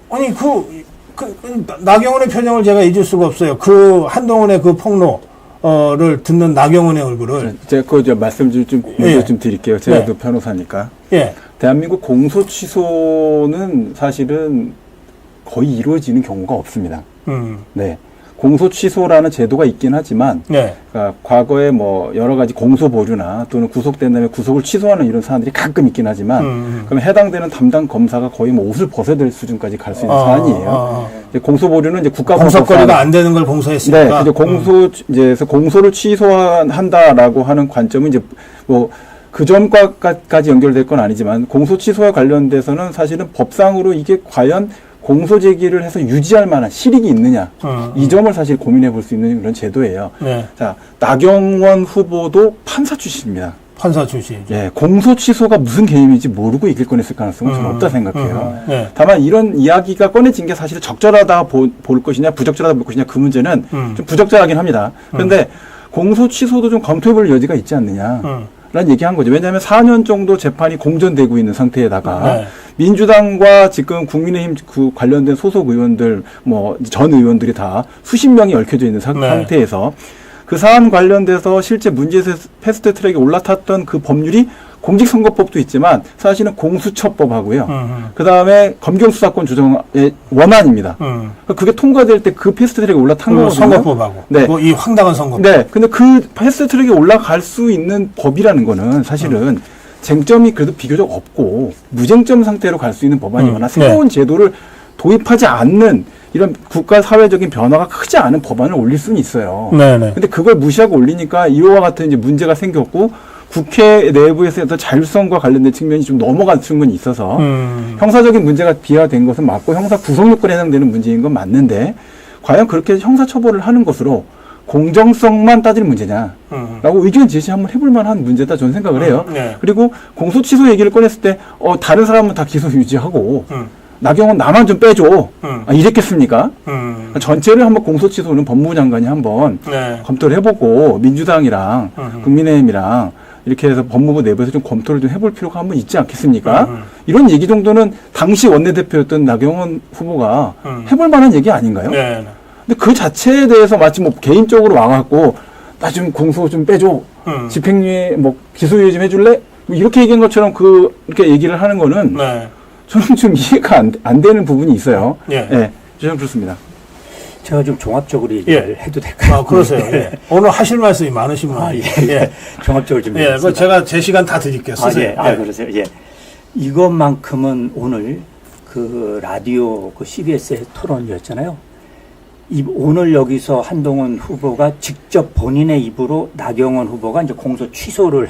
아니 나경원의 표정을 제가 잊을 수가 없어요. 그 한동훈의 그 폭로를 듣는 나경원의 얼굴을. 제가 그 말씀 좀 드릴게요. 제가 그 변호사니까. 대한민국 공소 취소는 사실은 거의 이루어지는 경우가 없습니다. 공소 취소라는 제도가 있긴 하지만, 그러니까 과거에 뭐 여러 가지 공소 보류나 또는 구속된 다음에 구속을 취소하는 이런 사안들이 가끔 있긴 하지만, 그럼 해당되는 담당 검사가 거의 뭐 옷을 벗어야 될 수준까지 갈 수 있는 사안이에요. 이제 공소 보류는 이제 공소거리가 안 되는 걸 공소했으니까. 이제 공소를 취소한다라고 하는 관점은 이제 뭐 그 점과까지 연결될 건 아니지만, 공소 취소와 관련돼서는 사실은 법상으로 이게 과연 공소 제기를 해서 유지할 만한 실익이 있느냐, 이 점을 사실 고민해 볼 수 있는 그런 제도예요. 자, 나경원 후보도 판사 출신입니다. 판사 출신. 공소 취소가 무슨 개념인지 모르고 이길 꺼냈을 가능성은 저는 없다 생각해요. 다만 이런 이야기가 꺼내진 게 사실 적절하다 볼 것이냐, 부적절하다 볼 것이냐, 그 문제는 좀 부적절하긴 합니다. 그런데 공소 취소도 좀 검토해 볼 여지가 있지 않느냐. 라는 얘기한 거죠. 왜냐하면 4년 정도 재판이 공전되고 있는 상태에다가 네. 민주당과 지금 국민의힘 그 관련된 소속 의원들, 뭐 전 의원들이 다 수십 명이 얽혀져 있는 네. 상태에서 그 사안 관련돼서 실제 문제에서 패스트 트랙에 올라탔던 그 법률이 공직선거법도 있지만 사실은 공수처법하고요. 그 다음에 검경수사권 조정의 원안입니다. 그게 통과될 때 그 패스트 트랙에 올라탄 거거든요. 선거법하고. 네. 이 황당한 선거법. 네. 근데 그 패스트 트랙에 올라갈 수 있는 법이라는 거는 사실은 쟁점이 그래도 비교적 없고 무쟁점 상태로 갈 수 있는 법안이거나 새로운 제도를 도입하지 않는 이런 국가 사회적인 변화가 크지 않은 법안을 올릴 수는 있어요. 네네. 근데 그걸 무시하고 올리니까 이와 같은 이제 문제가 생겼고 국회 내부에서 어떤 자율성과 관련된 측면이 좀 넘어간 측면이 있어서 형사적인 문제가 비화된 것은 맞고 형사 구속요건에 해당되는 문제인 건 맞는데 과연 그렇게 형사처벌을 하는 것으로 공정성만 따질 문제냐라고 의견 제시 한번 해볼 만한 문제다 저는 생각을 해요. 네. 그리고 공소취소 얘기를 꺼냈을 때 다른 사람은 다 기소 유지하고 나경원 나만 좀 빼줘. 이랬겠습니까? 전체를 한번 공소취소는 법무부 장관이 한번 네. 검토를 해보고 민주당이랑 국민의힘이랑 이렇게 해서 법무부 내부에서 좀 검토를 좀 해볼 필요가 한번 있지 않겠습니까? 이런 얘기 정도는 당시 원내대표였던 나경원 후보가 해볼 만한 얘기 아닌가요? 네. 근데 그 자체에 대해서 마치 뭐 개인적으로 와갖고 나 좀 공소 좀 빼줘. 집행유예 뭐 기소유예 좀 해줄래? 뭐 이렇게 얘기한 것처럼 그렇게 얘기를 하는 거는 네. 저는 좀 이해가 안 되는 부분이 있어요. 예. 네, 저는 그렇습니다. 제가 좀 종합적으로 얘기를 해도 될까요? 그러세요. 예. 오늘 하실 말씀이 많으신 분이에요. 예. 종합적으로 좀 예, 얘기했습니다. 제가 제 시간 다 드릴게요. 쓰세요. 예. 그러세요. 예. 이것만큼은 오늘 그 라디오 그 CBS의 토론이었잖아요. 오늘 여기서 한동훈 후보가 직접 본인의 입으로 나경원 후보가 이제 공소 취소를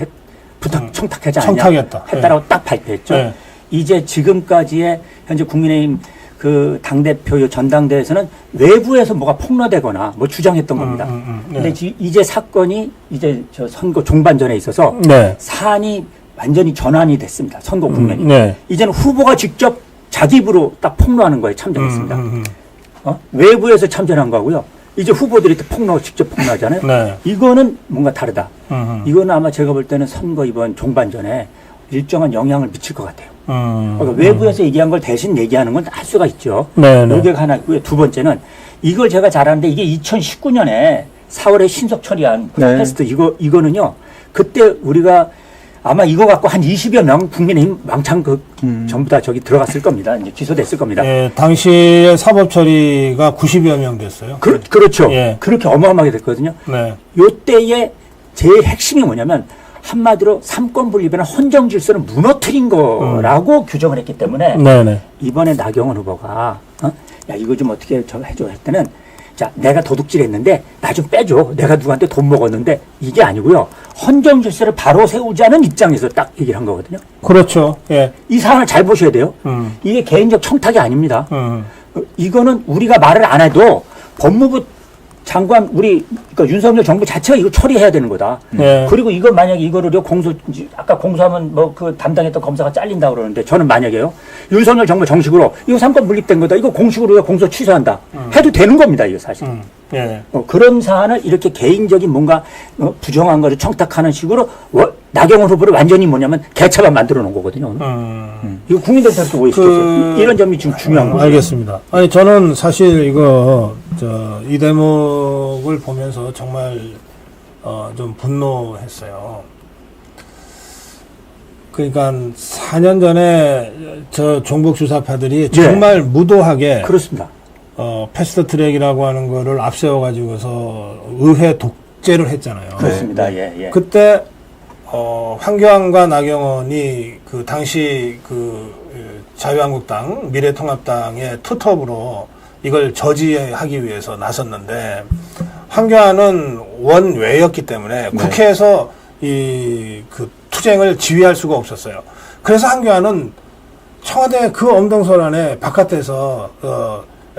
청탁하지 않냐 했다라고 딱 발표했죠. 네. 이제 지금까지의 현재 국민의힘 그 당대표 전당대회에서는 외부에서 뭐가 폭로되거나 뭐 주장했던 겁니다. 네. 근데 이제 사건이 이제 저 선거 종반전에 있어서 네. 사안이 완전히 전환이 됐습니다. 선거 국면이. 네. 이제는 후보가 직접 자기 입으로 딱 폭로하는 거에 참전했습니다. 외부에서 참전한 거고요. 이제 후보들이 직접 폭로하잖아요. 네. 이거는 뭔가 다르다. 이거는 아마 제가 볼 때는 선거 이번 종반전에 일정한 영향을 미칠 것 같아요. 그러니까 외부에서 얘기한 걸 대신 얘기하는 건 할 수가 있죠. 네. 이게 하나 있고요. 두 번째는 이걸 제가 잘 아는데 이게 2019년에 4월에 신속 처리한 네. 테스트 이거는요. 그때 우리가 아마 이거 갖고 한 20여 명 국민의힘 왕창 전부 다 저기 들어갔을 겁니다. 이제 기소됐을 겁니다. 예, 당시에 사법 처리가 90여 명 됐어요. 그렇죠. 예. 그렇게 어마어마하게 됐거든요. 네. 요때의 제일 핵심이 뭐냐면 한마디로 삼권 분립이나 헌정 질서를 무너뜨린 거라고 규정을 했기 때문에 네네. 이번에 나경원 후보가 야 이거 좀 어떻게 해줘 했더는 자 내가 도둑질했는데 나 좀 빼줘. 내가 누구한테 돈 먹었는데 이게 아니고요. 헌정 질서를 바로 세우자는 입장에서 딱 얘기를 한 거거든요. 그렇죠. 예. 이 사안을 잘 보셔야 돼요. 이게 개인적 청탁이 아닙니다. 이거는 우리가 말을 안 해도 법무부 장관 그러니까 윤석열 정부 자체가 이거 처리해야 되는 거다. 네. 그리고 이거 만약에 이거를요 아까 공소하면 뭐 그 담당했던 검사가 잘린다 그러는데 저는 만약에요 윤석열 정부 정식으로 이거 삼권 분립된 거다. 이거 공식으로 공소 취소한다. 해도 되는 겁니다. 이거 사실. 예. 그런 사안을 이렇게 개인적인 뭔가 부정한 거를 청탁하는 식으로 나경원 후보를 완전히 뭐냐면 개차반 만들어 놓은 거거든요. 이거 국민들한테 오해시켰어요. 이런 점이 좀 중요한 거죠. 알겠습니다. 아니 저는 사실 이 대목을 보면서 정말 좀 분노했어요. 그러니까 4년 전에 저 종북 주사파들이 정말 무도하게 그렇습니다. 패스트 트랙이라고 하는 거를 앞세워 가지고서 의회 독재를 했잖아요. 그렇습니다. 예. 그때 황교안과 나경원이 그 당시 자유한국당 미래통합당의 투톱으로 이걸 저지하기 위해서 나섰는데 황교안은 원외였기 때문에 국회에서 그 투쟁을 지휘할 수가 없었어요. 그래서 황교안은 청와대 그 엄동설 안에 바깥에서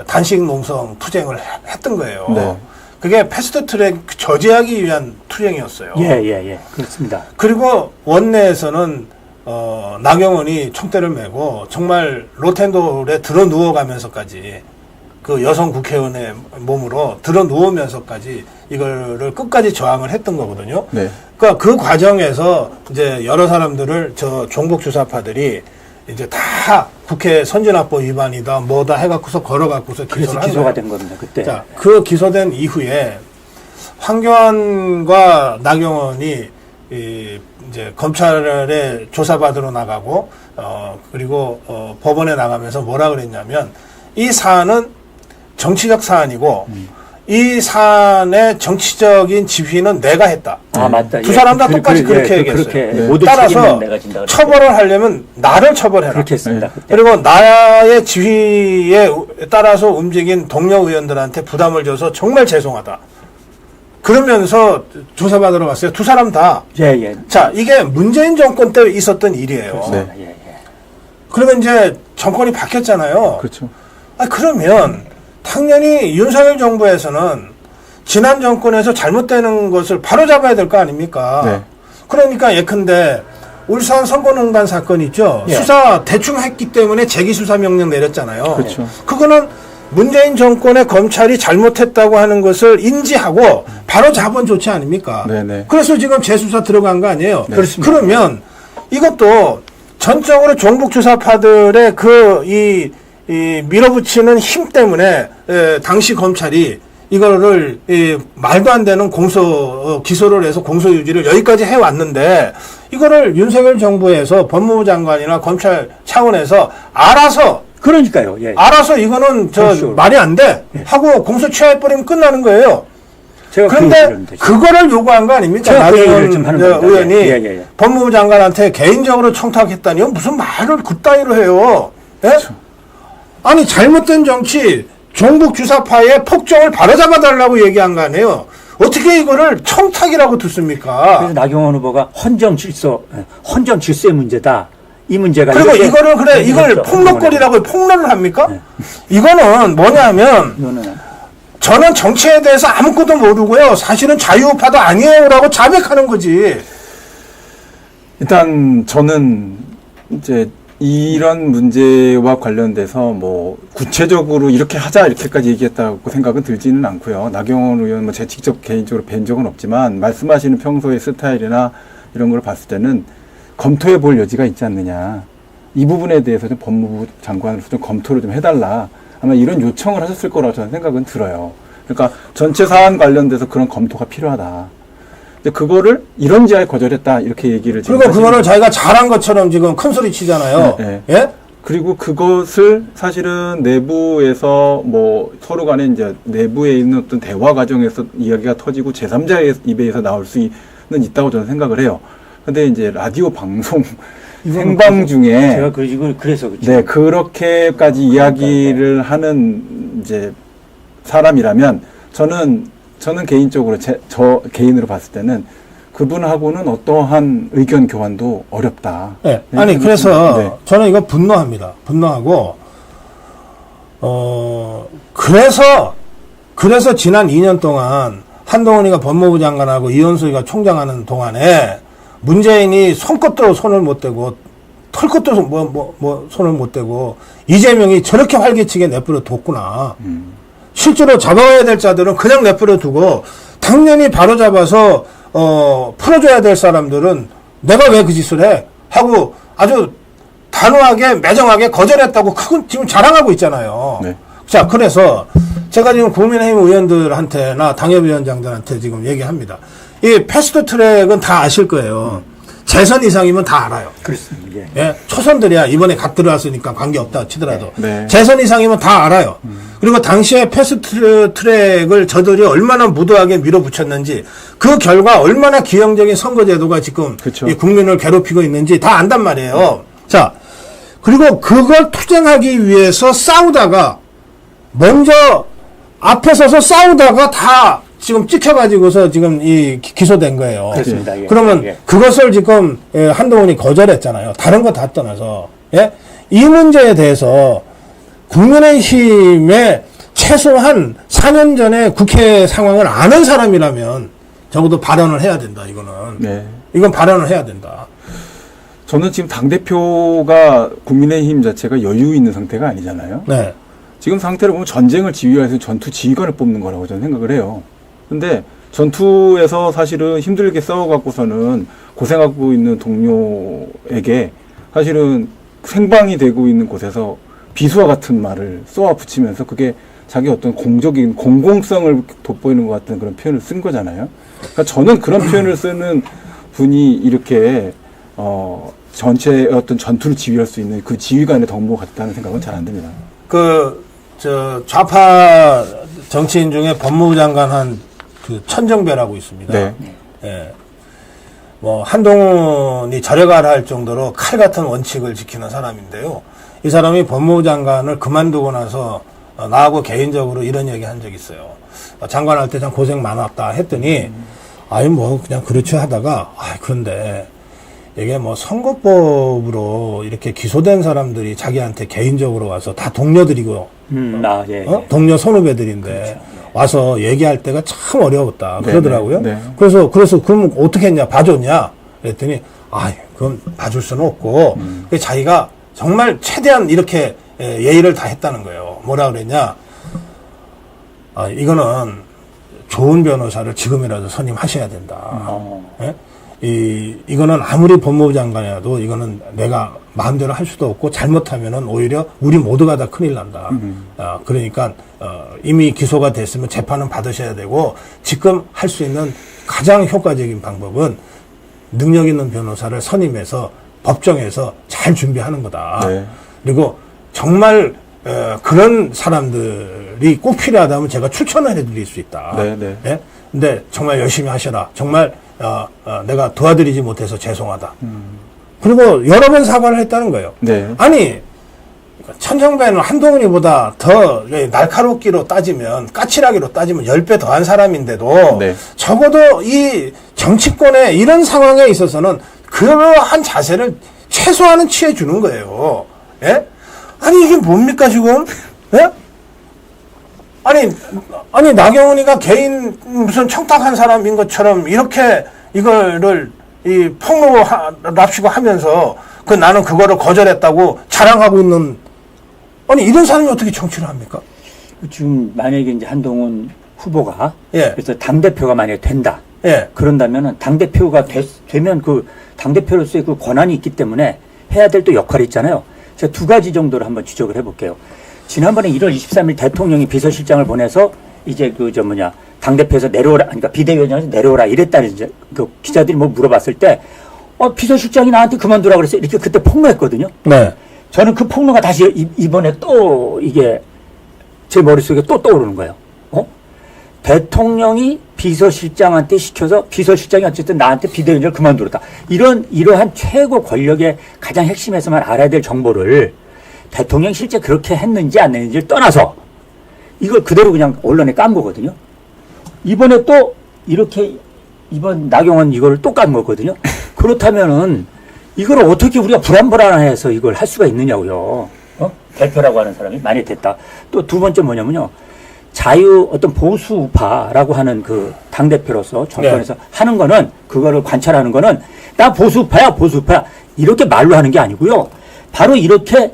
단식 농성 투쟁을 했던 거예요. 네. 그게 패스트트랙 저지하기 위한 투쟁이었어요. 예. 그렇습니다. 그리고 원내에서는 나경원이 총대를 메고 정말 로텐돌에 들어 누워가면서까지 그 여성 국회의원의 몸으로 들어 누우면서까지 이거를 끝까지 저항을 했던 거거든요. 네. 그러니까 그 과정에서 이제 여러 사람들을 저 종북 주사파들이 이제 다 국회 선진화법 위반이다 뭐다 해갖고서 걸어갖고서 그래서 기소가 된 겁니다. 그때. 자, 그 기소된 이후에 황교안과 나경원이 이제 검찰에 조사받으러 나가고 그리고 법원에 나가면서 뭐라 그랬냐면 이 사안은 정치적 사안이고 이 사안의 정치적인 지휘는 내가 했다. 아, 맞다. 두 사람 다 똑같이 그렇게 얘기했어요. 그렇게 모두 따라서 책임은 내가 진다. 처벌을 하려면 나를 처벌해라. 그렇게 했습니다. 그때. 그리고 나의 지휘에 따라서 움직인 동료 의원들한테 부담을 줘서 정말 죄송하다. 그러면서 조사받으러 갔어요. 두 사람 다. 예. 자, 이게 문재인 정권 때 있었던 일이에요. 네. 예. 그러면 이제 정권이 바뀌었잖아요. 그렇죠. 그러면 당연히 윤석열 정부에서는 지난 정권에서 잘못되는 것을 바로잡아야 될 거 아닙니까? 네. 그러니까 예컨대 울산 선거농단 사건 있죠. 예. 수사 대충 했기 때문에 재기수사 명령 내렸잖아요. 그렇죠. 그거는 문재인 정권의 검찰이 잘못했다고 하는 것을 인지하고 바로 잡은 조치 아닙니까? 네네. 그래서 지금 재수사 들어간 거 아니에요? 네. 그렇습니다. 그러면 이것도 전적으로 종북 주사파들의 이 밀어붙이는 힘 때문에 당시 검찰이 이거를 말도 안 되는 기소를 해서 공소 유지를 여기까지 해왔는데 이거를 윤석열 정부에서 법무부 장관이나 검찰 차원에서 알아서 그러니까요. 예. 알아서 이거는 그렇죠. 말이 안 돼 하고 공소 취하해버리면 끝나는 거예요. 제가 그런데 그거를 요구한 거 아닙니까? 나경원 의원이 예. 법무부 장관한테 개인적으로 청탁했다니 무슨 말을 그따위로 해요. 예? 그렇죠. 아니 잘못된 정치 종북 주사파의 폭정을 바로잡아달라고 얘기한 거 아니에요. 어떻게 이거를 청탁이라고 듣습니까? 그래서 나경원 후보가 헌정 질서의 문제다. 이 문제가 그리고 이걸 그렇죠. 폭로거리라고 폭로를 합니까? 네. 이거는 뭐냐면 이거는 저는 정치에 대해서 아무것도 모르고요. 사실은 자유우파도 아니에요라고 자백하는 거지. 일단 저는 이제 이런 문제와 관련돼서 뭐 구체적으로 이렇게 하자 이렇게까지 얘기했다고 생각은 들지는 않고요. 나경원 의원 뭐 제가 직접 개인적으로 뵌 적은 없지만 말씀하시는 평소의 스타일이나 이런 걸 봤을 때는 검토해 볼 여지가 있지 않느냐. 이 부분에 대해서 좀 법무부 장관으로서 좀 검토를 좀 해달라. 아마 이런 요청을 하셨을 거라고 저는 생각은 들어요. 그러니까 전체 사안 관련돼서 그런 검토가 필요하다. 근데 그거를 이런지하에 거절했다 이렇게 얘기를 지금 그리고 그거를 자기가 잘한 것처럼 지금 큰 소리 치잖아요. 네. 예? 그리고 그것을 사실은 내부에서 뭐 서로 간에 이제 내부에 있는 어떤 대화 과정에서 이야기가 터지고 제3자의 입에서 나올 수는 있다고 저는 생각을 해요. 근데 이제 라디오 방송 생방 중에 제가 이걸 그래서 그렇죠. 네, 그렇게까지 이야기를 하는 이제 사람이라면 저는 개인적으로 저 개인으로 봤을 때는 그분하고는 어떠한 의견 교환도 어렵다. 네. 아니 그래서 네. 저는 이거 분노합니다. 분노하고 그래서 지난 2년 동안 한동훈이가 법무부 장관하고 이현수가 총장하는 동안에 문재인이 손끝도 손을 못 대고 털끝도 손을 못 대고 이재명이 저렇게 활개치게 내버려 뒀구나. 실제로 잡아야 될 자들은 그냥 내버려 두고 당연히 바로잡아서 풀어줘야 될 사람들은 내가 왜 그 짓을 해? 하고 아주 단호하게 매정하게 거절했다고 지금 자랑하고 있잖아요. 네. 자, 그래서 제가 지금 국민의힘 의원들한테나 당협위원장들한테 지금 얘기합니다. 이 패스트 트랙은 다 아실 거예요. 재선 이상이면 다 알아요. 그렇습니다. 예? 초선들이야. 이번에 갓 들어왔으니까 관계없다 치더라도. 네. 재선 이상이면 다 알아요. 그리고 당시에 패스트 트랙을 저들이 얼마나 무도하게 밀어붙였는지 그 결과 얼마나 기형적인 선거제도가 지금 그쵸. 이 국민을 괴롭히고 있는지 다 안단 말이에요. 자, 그리고 그걸 투쟁하기 위해서 싸우다가 먼저 앞에 서서 싸우다가 다 지금 찍혀가지고서 지금 기소된 거예요. 그렇습니다. 예. 그러면 예. 그것을 지금 한동훈이 거절했잖아요. 다른 거 다 떠나서. 예? 이 문제에 대해서 국민의힘에 최소한 4년 전에 국회 상황을 아는 사람이라면 적어도 발언을 해야 된다, 이거는. 네. 이건 발언을 해야 된다. 저는 지금 당대표가 국민의힘 자체가 여유 있는 상태가 아니잖아요. 네. 지금 상태를 보면 전쟁을 지휘해서 전투 지휘관을 뽑는 거라고 저는 생각을 해요. 근데 전투에서 사실은 힘들게 싸워갖고서는 고생하고 있는 동료에게 사실은 생방이 되고 있는 곳에서 비수와 같은 말을 쏘아 붙이면서 그게 자기 어떤 공적인 공공성을 돋보이는 것 같은 그런 표현을 쓴 거잖아요. 그러니까 저는 그런 표현을 쓰는 분이 이렇게 전체의 어떤 전투를 지휘할 수 있는 그 지휘관의 덕목가 같다는 생각은 잘 안 듭니다. 좌파 정치인 중에 법무부 장관 한 천정배라고 있습니다. 네. 예. 뭐, 한동훈이 절여가라 할 정도로 칼 같은 원칙을 지키는 사람인데요. 이 사람이 법무부 장관을 그만두고 나서 나하고 개인적으로 이런 얘기 한 적이 있어요. 장관 할 때 참 고생 많았다 했더니, 아니, 뭐, 그냥 그렇지 하다가, 그런데 이게 뭐 선거법으로 이렇게 기소된 사람들이 자기한테 개인적으로 와서 다 동료들이고, 예. 동료 선후배들인데, 그렇죠. 와서 얘기할 때가 참 어려웠다. 네, 그러더라고요. 네. 그래서 그럼 어떻게 했냐? 봐줬냐? 그랬더니, 그건 봐줄 수는 없고, 자기가 정말 최대한 이렇게 예의를 다 했다는 거예요. 뭐라 그랬냐? 이거는 좋은 변호사를 지금이라도 선임하셔야 된다. 예? 이거는 아무리 법무부 장관이라도 이거는 내가 마음대로 할 수도 없고 잘못하면은 오히려 우리 모두가 다 큰일 난다. 그러니까 이미 기소가 됐으면 재판은 받으셔야 되고 지금 할 수 있는 가장 효과적인 방법은 능력 있는 변호사를 선임해서 법정에서 잘 준비하는 거다. 네. 그리고 정말 그런 사람들이 꼭 필요하다면 제가 추천을 해드릴 수 있다. 네. 예? 근데 정말 열심히 하셔라. 정말 내가 도와드리지 못해서 죄송하다. 그리고 여러 번 사과를 했다는 거예요. 네. 아니 천정배는 한동훈이보다 더 날카롭기로 따지면 까칠하기로 따지면 10배 더한 사람인데도 네. 적어도 이 정치권의 이런 상황에 있어서는 그러한 자세를 최소한은 취해주는 거예요. 예? 아니 이게 뭡니까 지금? 예? 아니 나경원이가 개인 무슨 청탁한 사람인 것처럼 이렇게 이거를 이 폭로랍시고 하면서 나는 그거를 거절했다고 자랑하고 있는 이런 사람이 어떻게 정치를 합니까? 지금 만약에 이제 한동훈 후보가 예. 그래서 당 대표가 만약에 된다. 예. 그런다면은 당 대표가 되면 그 당 대표로서의 그 권한이 있기 때문에 해야 될 또 역할이 있잖아요. 제가 두 가지 정도를 한번 지적을 해볼게요. 지난번에 1월 23일 대통령이 비서실장을 보내서 이제 당대표에서 내려오라, 그러니까 비대위원장에서 내려오라 이랬다는 이제 그 기자들이 뭐 물어봤을 때, 비서실장이 나한테 그만두라 그랬어요. 이렇게 그때 폭로했거든요. 네. 저는 그 폭로가 다시 이번에 또 이게 제 머릿속에 또 떠오르는 거예요. 대통령이 비서실장한테 시켜서 비서실장이 어쨌든 나한테 비대위원장을 그만두었다. 이러한 최고 권력의 가장 핵심에서만 알아야 될 정보를 대통령이 실제 그렇게 했는지 안 했는지를 떠나서 이걸 그대로 그냥 언론에 깐 거거든요. 이번에 또 이렇게 이번 나경원 이거를 또 깐 거거든요. 그렇다면은 이걸 어떻게 우리가 불안불안해서 이걸 할 수가 있느냐고요. 대표라고 하는 사람이 많이 됐다. 또 두 번째 뭐냐면요. 어떤 보수 우파라고 하는 그 당대표로서 정권에서 하는 거는 그거를 관찰하는 거는 나 보수 우파야 이렇게 말로 하는 게 아니고요. 바로 이렇게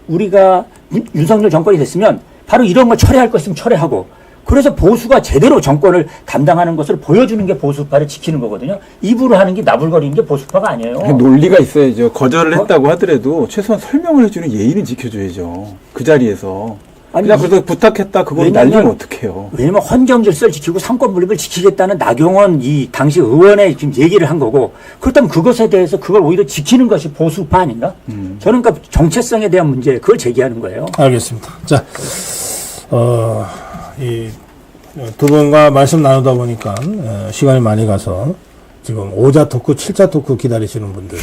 우리가 윤석열 정권이 됐으면 바로 이런 걸 처리할 거 있으면 처리하고 그래서 보수가 제대로 정권을 담당하는 것을 보여주는 게 보수파를 지키는 거거든요. 입으로 하는 게 나불거리는 게 보수파가 아니에요. 논리가 있어야죠. 거절을 했다고 하더라도 최소한 설명을 해주는 예의는 지켜줘야죠. 그 자리에서. 그냥 그래서 부탁했다 그걸 날리면 어떡해요. 왜냐면 헌정 질서를 지키고 상권 분립을 지키겠다는 나경원 이 당시 의원의 지금 얘기를 한 거고 그렇다면 그것에 대해서 그걸 오히려 지키는 것이 보수파 아닌가? 저는 그러니까 정체성에 대한 문제 그걸 제기하는 거예요. 알겠습니다. 자, 이 두 분과 말씀 나누다 보니까 시간이 많이 가서 지금 5자 토크, 7자 토크 기다리시는 분들이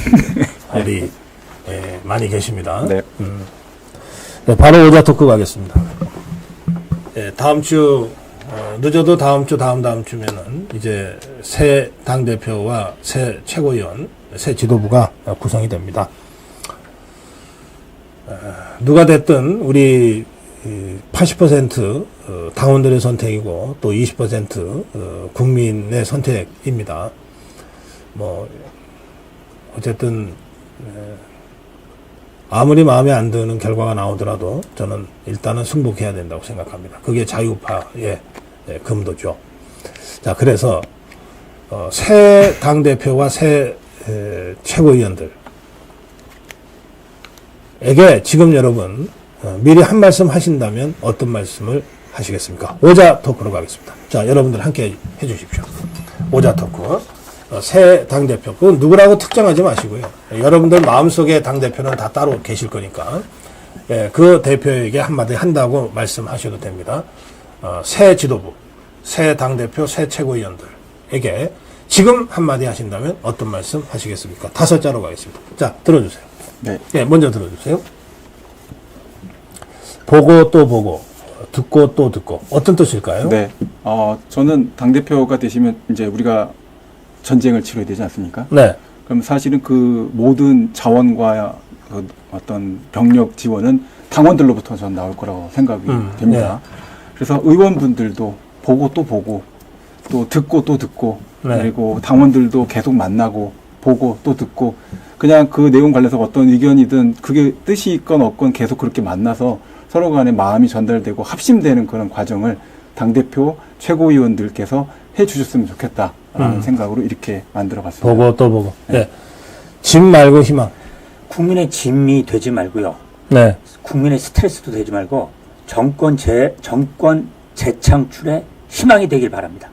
많이 계십니다. 네. 네, 바로 5자 토크 가겠습니다. 다음 주 늦어도 다음 주 다음 주면은 이제 새 당대표와 새 최고위원, 새 지도부가 구성이 됩니다. 누가 됐든 우리 80% 당원들의 선택이고 또 20% 국민의 선택입니다. 어쨌든 아무리 마음에 안 드는 결과가 나오더라도 저는 일단은 승복해야 된다고 생각합니다. 그게 자유파의 금도죠. 자, 그래서 새 당대표와 새 최고위원들에게 지금 여러분 미리 한 말씀 하신다면 어떤 말씀을 하시겠습니까? 오자 토크로 가겠습니다. 자, 여러분들 함께 해주십시오. 오자 토크. 새 당대표, 그건 누구라고 특정하지 마시고요. 여러분들 마음속에 당대표는 다 따로 계실 거니까, 그 대표에게 한마디 한다고 말씀하셔도 됩니다. 새 지도부, 새 당대표, 새 최고위원들에게 지금 한마디 하신다면 어떤 말씀 하시겠습니까? 5자로 가겠습니다. 자, 들어주세요. 네. 먼저 들어주세요. 보고 또 보고, 듣고 또 듣고, 어떤 뜻일까요? 네. 저는 당대표가 되시면 이제 우리가 전쟁을 치러야 되지 않습니까? 네. 그럼 사실은 그 모든 자원과 그 어떤 병력 지원은 당원들로부터 전 나올 거라고 생각이 됩니다. 네. 그래서 의원분들도 보고 또 듣고 또 듣고 네. 그리고 당원들도 계속 만나고 보고 또 듣고 그냥 그 내용 관련해서 어떤 의견이든 그게 뜻이 있건 없건 계속 그렇게 만나서 서로 간에 마음이 전달되고 합심되는 그런 과정을 당대표 최고위원들께서 해 주셨으면 좋겠다라는 생각으로 이렇게 만들어 봤습니다. 보고 또 보고. 네. 짐 말고 희망. 국민의 짐이 되지 말고요. 네. 국민의 스트레스도 되지 말고 정권 재창출의 희망이 되길 바랍니다.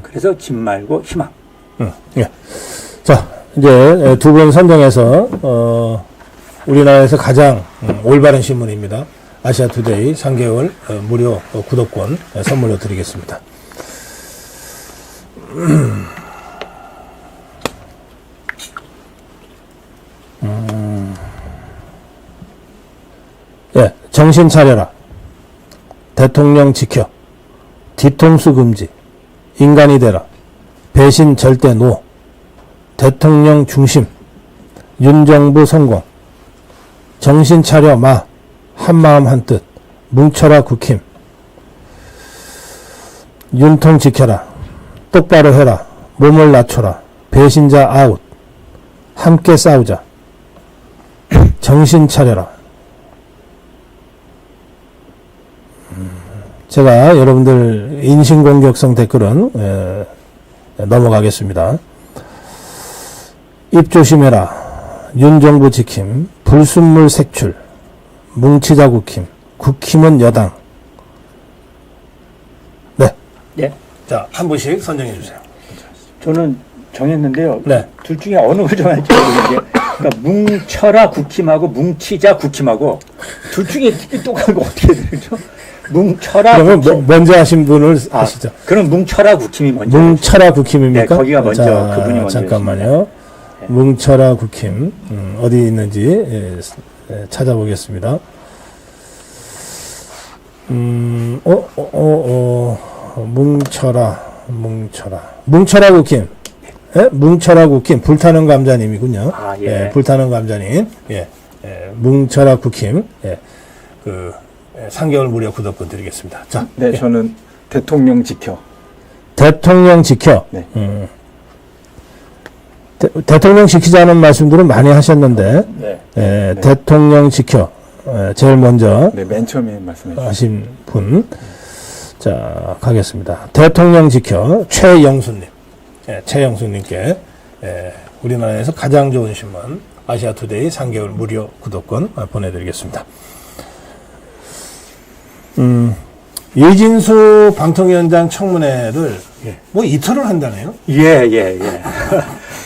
그래서 짐 말고 희망. 예. 자, 이제 두 분 선정해서 우리나라에서 가장 올바른 신문입니다. 아시아투데이 3개월 무료 구독권 선물로 드리겠습니다. 예, 정신 차려라. 대통령 지켜. 뒤통수 금지. 인간이 되라. 배신 절대 노. 대통령 중심. 윤정부 성공. 정신 차려 마. 한마음 한뜻. 뭉쳐라 국힘. 윤통 지켜라. 똑바로 해라. 몸을 낮춰라. 배신자 아웃. 함께 싸우자. 정신 차려라. 제가 여러분들 인신공격성 댓글은 넘어가겠습니다. 입 조심해라. 윤정부 지킴. 불순물 색출. 뭉치자 국힘. 국힘은 여당. 네. 네. 자, 한 분씩 선정해 주세요. 저는 정했는데요. 네. 둘 중에 어느 걸 정할지 모르겠는데, 그러니까 뭉쳐라 국힘하고 뭉치자 국힘하고 둘 중에 똑같은 거 어떻게 되죠? 뭉쳐라. 그러면 국힘. 먼저 하신 분을 하시죠. 그럼 뭉쳐라 국힘이 먼저. 뭉쳐라 국힘입니까? 네, 거기가 먼저 자, 그분이 먼저. 잠깐만요. 네. 뭉쳐라 국힘 어디 있는지 찾아보겠습니다. 뭉쳐라 국힘. 예? 뭉쳐라 국힘. 불타는 감자님이군요. 아, 예. 불타는 감자님. 뭉쳐라 국힘. 3개월 무료 구독권 드리겠습니다. 자, 네, 저는 대통령 지켜. 대통령 지켜. 네. 대통령 지키자는 말씀들은 많이 하셨는데, 네. 대통령 지켜. 제일 먼저 네, 맨 처음에 말씀해 주셨습니다. 하신 분. 자, 가겠습니다. 대통령 지켜. 최영수님. 최영수님께 우리나라에서 가장 좋은 신문 아시아투데이 3개월 무료 구독권 보내드리겠습니다. 이진수 방통위원장 청문회를 뭐 이틀을 한다네요. 예.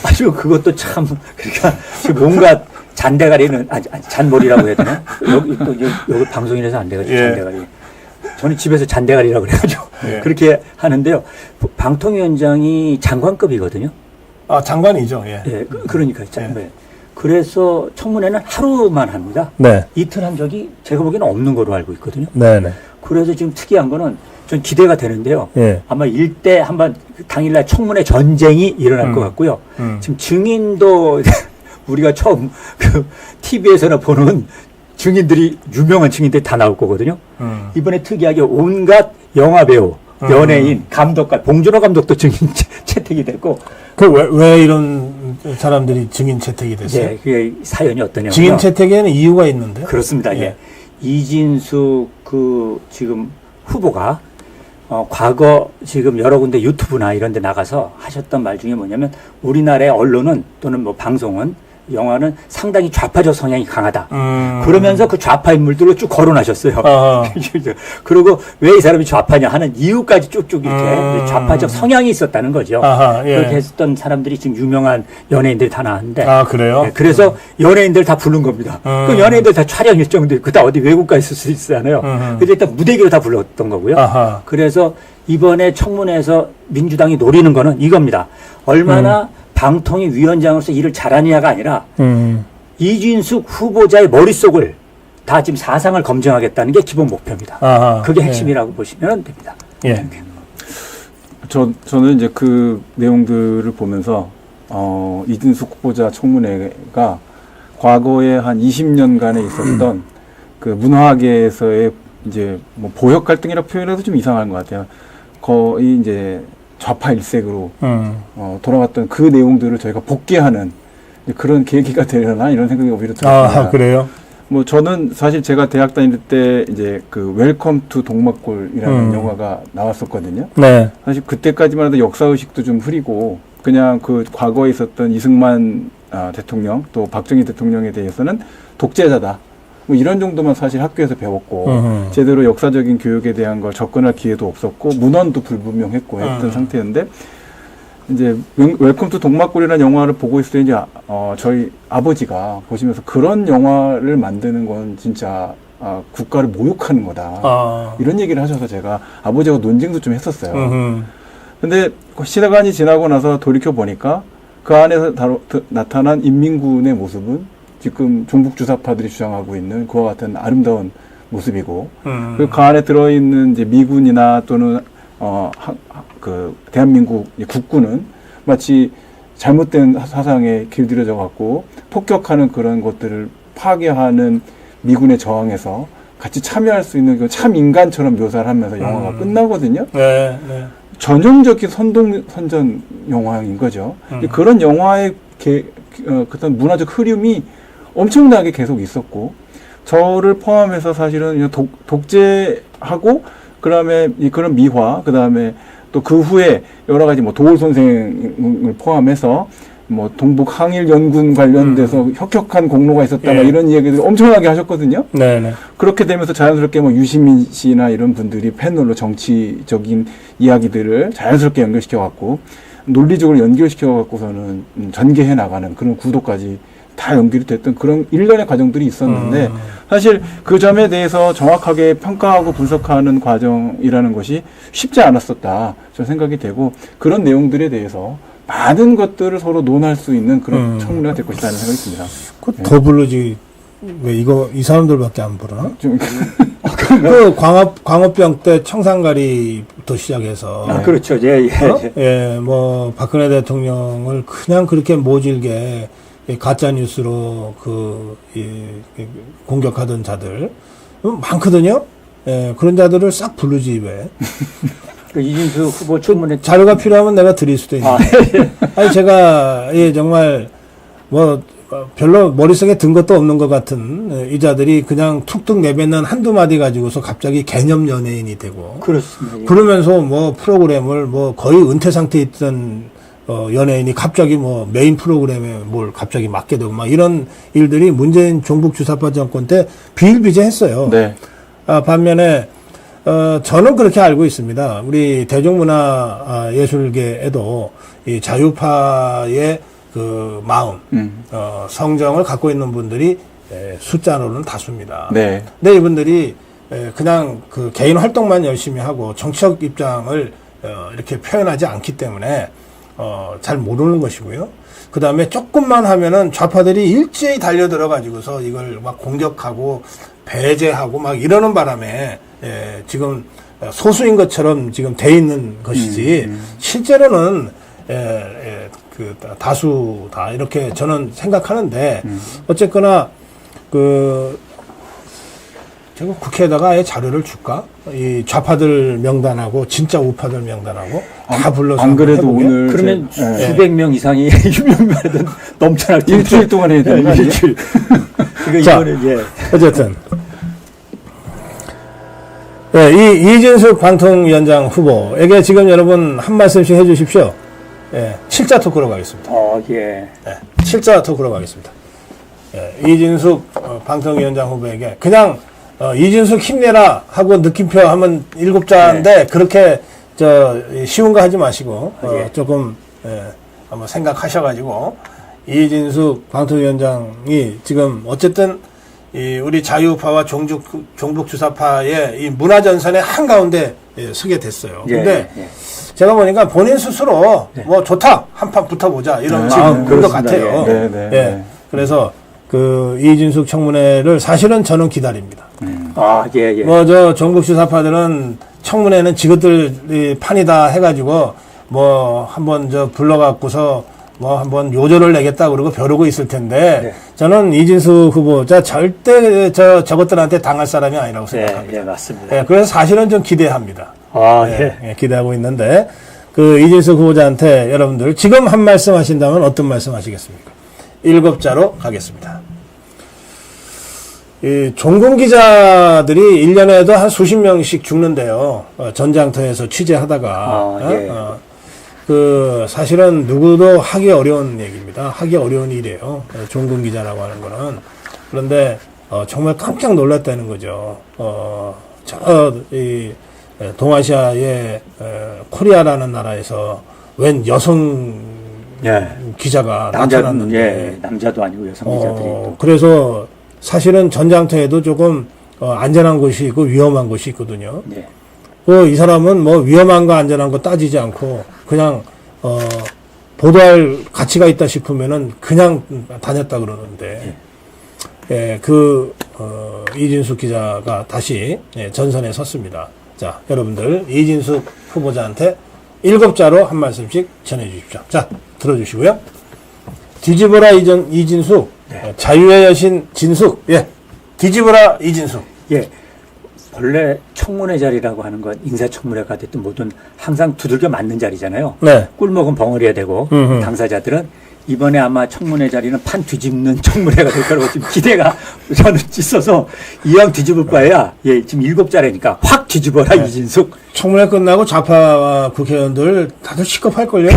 아주 그것도 참, 그러니까 뭔가 잔대가리는, 잔머리라고 해야 되나? 여기 방송인에서 안 돼가지고, 잔대가리. 저는 집에서 잔대가리라고 그래가지고, 그렇게 하는데요. 방통위원장이 장관급이거든요. 아, 장관이죠. 예. 그러니까, 장관. 그래서 청문회는 하루만 합니다. 네. 이틀 한 적이 제가 보기에는 없는 거로 알고 있거든요. 네네. 그래서 지금 특이한 거는 전 기대가 되는데요. 예. 아마 일대 한번 당일날 청문회 전쟁이 일어날 것 같고요. 지금 증인도 우리가 처음 그 TV에서나 보는 증인들이 유명한 증인들이 다 나올 거거든요. 이번에 특이하게 온갖 영화 배우, 연예인, 감독과 봉준호 감독도 증인 채택이 됐고. 왜 이런 사람들이 증인 채택이 됐어요. 예, 그게 사연이 어떠냐면 증인 채택에는 이유가 있는데. 그렇습니다. 예. 이진숙 그 지금 후보가 과거 지금 여러 군데 유튜브나 이런 데 나가서 하셨던 말 중에 뭐냐면 우리나라의 언론은 또는 뭐 방송은 영화는 상당히 좌파적 성향이 강하다. 그러면서 그 좌파 인물들로 쭉 거론하셨어요. 그리고 왜 이 사람이 좌파냐 하는 이유까지 쭉쭉 이렇게 좌파적 성향이 있었다는 거죠. 아하, 예. 그렇게 했던 사람들이 지금 유명한 연예인들이 다 나왔는데. 아, 그래요? 네, 그래서 연예인들 다 부른 겁니다. 그 연예인들 다 촬영 일정도 있고 다 어디 외국 가 있을 수 있잖아요. 그래서 일단 무대기로 다 불렀던 거고요. 아하. 그래서 이번에 청문회에서 민주당이 노리는 거는 이겁니다. 얼마나 방통위 위원장으로서 일을 잘하느냐가 아니라 이진숙 후보자의 머릿속을 다 지금 사상을 검증하겠다는 게 기본 목표입니다. 아하. 그게 핵심이라고 보시면 됩니다. 예. 저는 이제 그 내용들을 보면서 이진숙 후보자 청문회가 과거에 한 20년간에 있었던 그 문화계에서의 이제 뭐 보역 갈등이라고 표현해도 좀 이상한 것 같아요. 거의 이제 좌파 일색으로 돌아갔던 그 내용들을 저희가 복귀하는 그런 계기가 되려나 이런 생각이 오히려 들었습니다. 아, 그래요? 뭐 저는 사실 제가 대학 다닐 때 이제 그 웰컴 투 동막골이라는 영화가 나왔었거든요. 네. 사실 그때까지만 해도 역사 의식도 좀 흐리고 그냥 그 과거에 있었던 이승만 대통령 또 박정희 대통령에 대해서는 독재자다. 뭐 이런 정도만 사실 학교에서 배웠고 제대로 역사적인 교육에 대한 걸 접근할 기회도 없었고 문헌도 불분명했고 했던 상태였는데 이제 웰컴 투 동막골이라는 영화를 보고 있을 때 이제 저희 아버지가 보시면서 그런 영화를 만드는 건 진짜 국가를 모욕하는 거다. 이런 얘기를 하셔서 제가 아버지하고 논쟁도 좀 했었어요. 근데 시간이 지나고 나서 돌이켜 보니까 그 안에서 나타난 인민군의 모습은 지금 종북 주사파들이 주장하고 있는 그와 같은 아름다운 모습이고 그 안에 들어있는 이제 미군이나 또는 그 대한민국 국군은 마치 잘못된 사상에 길들여져 갖고 폭격하는 그런 것들을 파괴하는 미군의 저항에서 같이 참여할 수 있는 참 인간처럼 묘사를 하면서 영화가 끝나거든요. 네, 네. 전형적인 선전 영화인 거죠. 그런 영화의 그런 문화적 흐름이 엄청나게 계속 있었고 저를 포함해서 사실은 독재하고 그다음에 그런 미화 그다음에 또 그 후에 여러 가지 뭐 도올 선생을 포함해서 뭐 동북 항일 연군 관련돼서 혁혁한 공로가 있었다 막 이런 이야기들 엄청나게 하셨거든요. 네네. 그렇게 되면서 자연스럽게 뭐 유시민 씨나 이런 분들이 패널로 정치적인 이야기들을 자연스럽게 연결시켜 갖고 논리적으로 연결시켜 갖고서는 전개해 나가는 그런 구도까지 다 연결이 됐던 그런 일련의 과정들이 있었는데 사실 그 점에 대해서 정확하게 평가하고 분석하는 과정이라는 것이 쉽지 않았었다 저는 생각이 되고 그런 내용들에 대해서 많은 것들을 서로 논할 수 있는 그런 청문회가 될 것이라는 생각이 듭니다. 더 부르지. 왜 이 사람들밖에 안 부르나? 좀 그 광우병 때 청산가리부터 시작해서. 그렇죠. 예, 뭐 박근혜 대통령을 그냥 그렇게 모질게 가짜 뉴스로 공격하던 자들 많거든요. 예, 그런 자들을 싹 부르지 왜? 그 이진수 후보 청문회 자료가 필요하면 내가 드릴 수도 있는데. 아니 제가 정말 뭐 별로 머릿속에 든 것도 없는 것 같은 이 자들이 그냥 툭툭 내뱉는 한두 마디 가지고서 갑자기 개념 연예인이 되고. 그렇습니다. 그러면서 뭐 프로그램을 뭐 거의 은퇴 상태에 있던 연예인이 갑자기 뭐 메인 프로그램에 뭘 갑자기 맡게 되고 막 이런 일들이 문재인 종북 주사파 정권 때 비일비재했어요. 네. 반면에 저는 그렇게 알고 있습니다. 우리 대중문화 예술계에도 이 자유파의 그 마음, 성정을 갖고 있는 분들이 숫자로는 다수입니다. 네. 근데 이분들이 그냥 그 개인 활동만 열심히 하고 정치적 입장을 이렇게 표현하지 않기 때문에 잘 모르는 것이고요. 그 다음에 조금만 하면은 좌파들이 일제히 달려들어 가지고서 이걸 막 공격하고 배제하고 막 이러는 바람에 지금 소수인 것처럼 지금 돼 있는 것이지 실제로는 그 다수다 이렇게 저는 생각하는데 어쨌거나 제가 국회에다가 아예 자료를 줄까? 이 좌파들 명단하고 진짜 우파들 명단하고 다 불러서 안 그래도 해보게? 오늘 그러면 네. 수백 명 이상이 유명하던 넘쳐날 텐데. 일주일 동안 해야 되는 거 아니에요? 일주일. 그러니까 자, 이거는 예. 어쨌든 이 이진숙 방통위원장 후보에게 지금 여러분 한 말씀씩 해주십시오. 예, 7자 토크로 가겠습니다. 예. 예, 7자 토크로 가겠습니다. 예, 이진숙 방통위원장 후보에게 그냥 이진숙 힘내라 하고 느낌표 하면 7자인데 그렇게 쉬운 거 하지 마시고 예. 조금 한번 생각하셔가지고 이진숙 방통위원장이 지금 어쨌든 우리 자유파와 종북주사파의 이 문화전선의 한가운데 서게 됐어요. 예, 근데 예. 제가 보니까 본인 스스로 뭐 좋다 한판 붙어보자 이런 마음인 것 같아요. 네, 네, 예. 네. 그래서 그 이진숙 청문회를 사실은 저는 기다립니다. 예, 예. 뭐 종북주사파들은 청문회는 지것들 판이다 해가지고 뭐 한번 불러갖고서 뭐 한번 요조를 내겠다 그러고 벼르고 있을 텐데 네. 저는 이진숙 후보자 절대 저것들한테 당할 사람이 아니라고 생각합니다. 예, 맞습니다. 예, 그래서 사실은 좀 기대합니다. 예. 예, 기대하고 있는데 그 이진숙 후보자한테 여러분들 지금 한 말씀 하신다면 어떤 말씀 하시겠습니까? 7자로 가겠습니다. 이 종군 기자들이 1년에도 한 수십 명씩 죽는데요. 전장터에서 취재하다가 예. 그 사실은 누구도 하기 어려운 얘기입니다. 하기 어려운 일이에요. 종군 기자라고 하는 거는. 그런데 정말 깜짝 놀랐다는 거죠. 이 동아시아의 코리아라는 나라에서 웬 여성 예. 기자가 남자, 나타났는데 예, 남자도 아니고 여성 기자들이 또. 그래서 사실은 전장터에도 조금 안전한 곳이 있고 위험한 곳이 있거든요. 예. 이 사람은 뭐 위험한 거 안전한 거 따지지 않고 그냥 보도할 가치가 있다 싶으면은 그냥 다녔다 그러는데 이진숙 기자가 다시 전선에 섰습니다. 자, 여러분들 이진숙 후보자한테 7자로 한 말씀씩 전해 주십시오. 자, 들어주시고요. 뒤집어라 이진숙, 자유의 여신 진숙, 뒤집어라 이진숙. 예. 원래 청문회 자리라고 하는 건 인사청문회가 됐든 뭐든 항상 두들겨 맞는 자리잖아요. 네. 꿀 먹은 벙어리야 되고 당사자들은 이번에 아마 청문회 자리는 판 뒤집는 청문회가 될 거라고 지금 기대가 저는 있어서 이왕 뒤집을 바에야 지금 7자리니까 확 뒤집어라 이진숙. 청문회 끝나고 좌파 국회의원들 다들 시겁할걸요?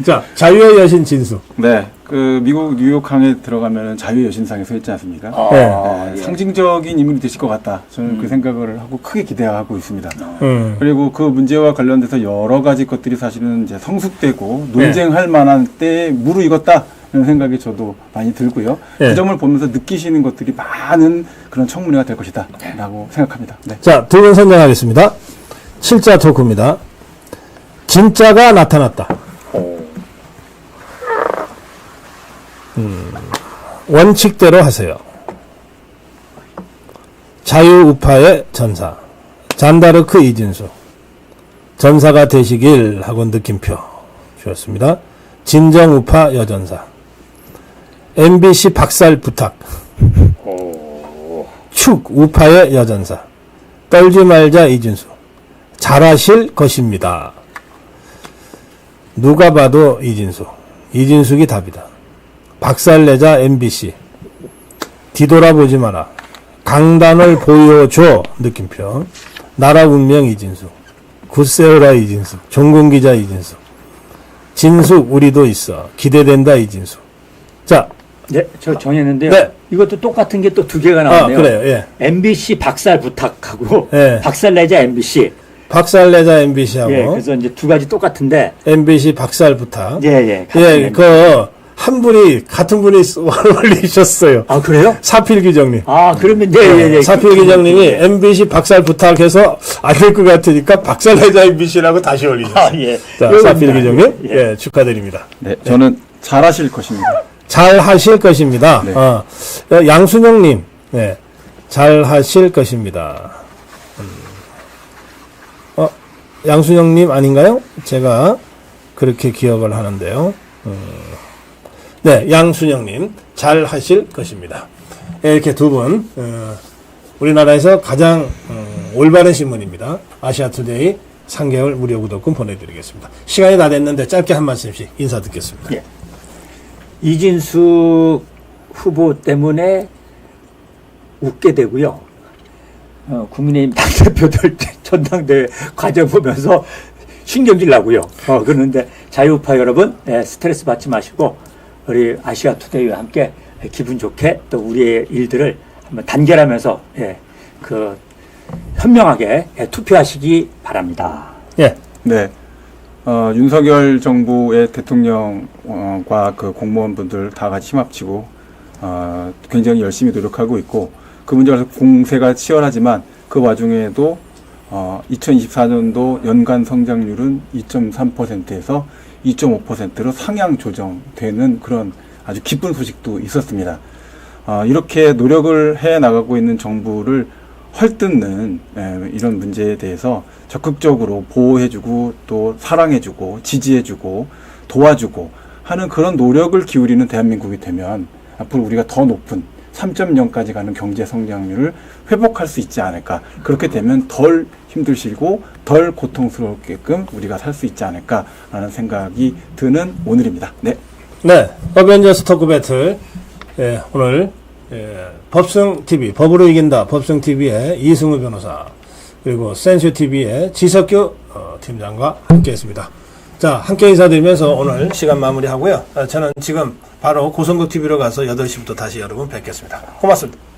자, 자유의 여신 진숙. 네. 그 미국 뉴욕 항에 들어가면 자유의 여신상에 서 있지 않습니까? 예. 상징적인 인물이 되실 것 같다. 저는 그 생각을 하고 크게 기대하고 있습니다. 음. 그리고 그 문제와 관련돼서 여러 가지 것들이 사실은 이제 성숙되고 논쟁할 만한 때에 무르익었다. 이런 생각이 저도 많이 들고요. 그 점을 보면서 느끼시는 것들이 많은 그런 청문회가 될 것이다. 라고 생각합니다. 네. 자, 두 분 선정하겠습니다. 7자 토크입니다. 진짜가 나타났다. 원칙대로 하세요. 자유우파의 전사. 잔다르크 이진숙. 전사가 되시길 하고 느낌표 주었습니다. 진정우파 여전사. MBC 박살 부탁. 축 우파의 여전사. 떨지 말자 이진숙. 잘하실 것입니다. 누가 봐도 이진숙. 이진숙이 답이다. 박살내자 MBC. 뒤돌아보지 마라. 강단을 보여줘. 느낌표. 나라 운명 이진숙. 굿세어라 이진숙. 종군기자 이진숙. 진숙 우리도 있어. 기대된다 이진숙. 자. 네, 저 정했는데요. 네. 이것도 똑같은 게 또 2개가 나왔네요. 그래요. 예. MBC 박살 부탁하고 예. 박살내자 MBC. 박살내자 MBC하고 그래서 이제 2가지 똑같은데. MBC 박살 부탁. 예. 한 분이 같은 분이 올리셨어요. 아, 그래요? 사필기정님. 그러면 사필기정님이 MBC 박살 부탁해서 안 될 것 같으니까 박살내자 MBC라고 다시 올리셨어요. 예. 자, 사필기정님, 축하드립니다. 네. 저는 잘하실 것입니다. 잘 하실 것입니다. 네. 양순영님, 잘 하실 것입니다. 양순영님 아닌가요? 제가 그렇게 기억을 하는데요. 네, 양순영님 잘 하실 것입니다. 이렇게 두 분 우리나라에서 가장 올바른 신문입니다. 아시아투데이 3개월 무료 구독권 보내드리겠습니다. 시간이 다 됐는데 짧게 한 말씀씩 인사 듣겠습니다. 예. 이진숙 후보 때문에 웃게 되고요. 국민의힘 당대표들 전당대회 과정 보면서 신경질 나고요. 그런데 자유우파 여러분, 스트레스 받지 마시고 우리 아시아투데이와 함께 기분 좋게 또 우리의 일들을 한번 단결하면서 현명하게 투표하시기 바랍니다. 예. 네. 윤석열 정부의 대통령과 그 공무원분들 다 같이 힘합치고 굉장히 열심히 노력하고 있고 그 문제에서 공세가 치열하지만 그 와중에도 2024년도 연간 성장률은 2.3%에서 2.5%로 상향 조정되는 그런 아주 기쁜 소식도 있었습니다. 이렇게 노력을 해 나가고 있는 정부를 헐뜯는 이런 문제에 대해서 적극적으로 보호해주고 또 사랑해주고 지지해주고 도와주고 하는 그런 노력을 기울이는 대한민국이 되면 앞으로 우리가 더 높은 3.0까지 가는 경제 성장률을 회복할 수 있지 않을까. 그렇게 되면 덜 힘들시고 덜 고통스럽게끔 우리가 살 수 있지 않을까라는 생각이 드는 오늘입니다. 네. 네. 어벤져스 토크 배틀. 오늘 법승TV, 법으로 이긴다 법승TV의 이승우 변호사 그리고 센슈TV의 지석규 팀장과 함께했습니다. 자, 함께 인사드리면서 오늘 시간 마무리하고요. 저는 지금 바로 고성국TV로 가서 8시부터 다시 여러분 뵙겠습니다. 고맙습니다.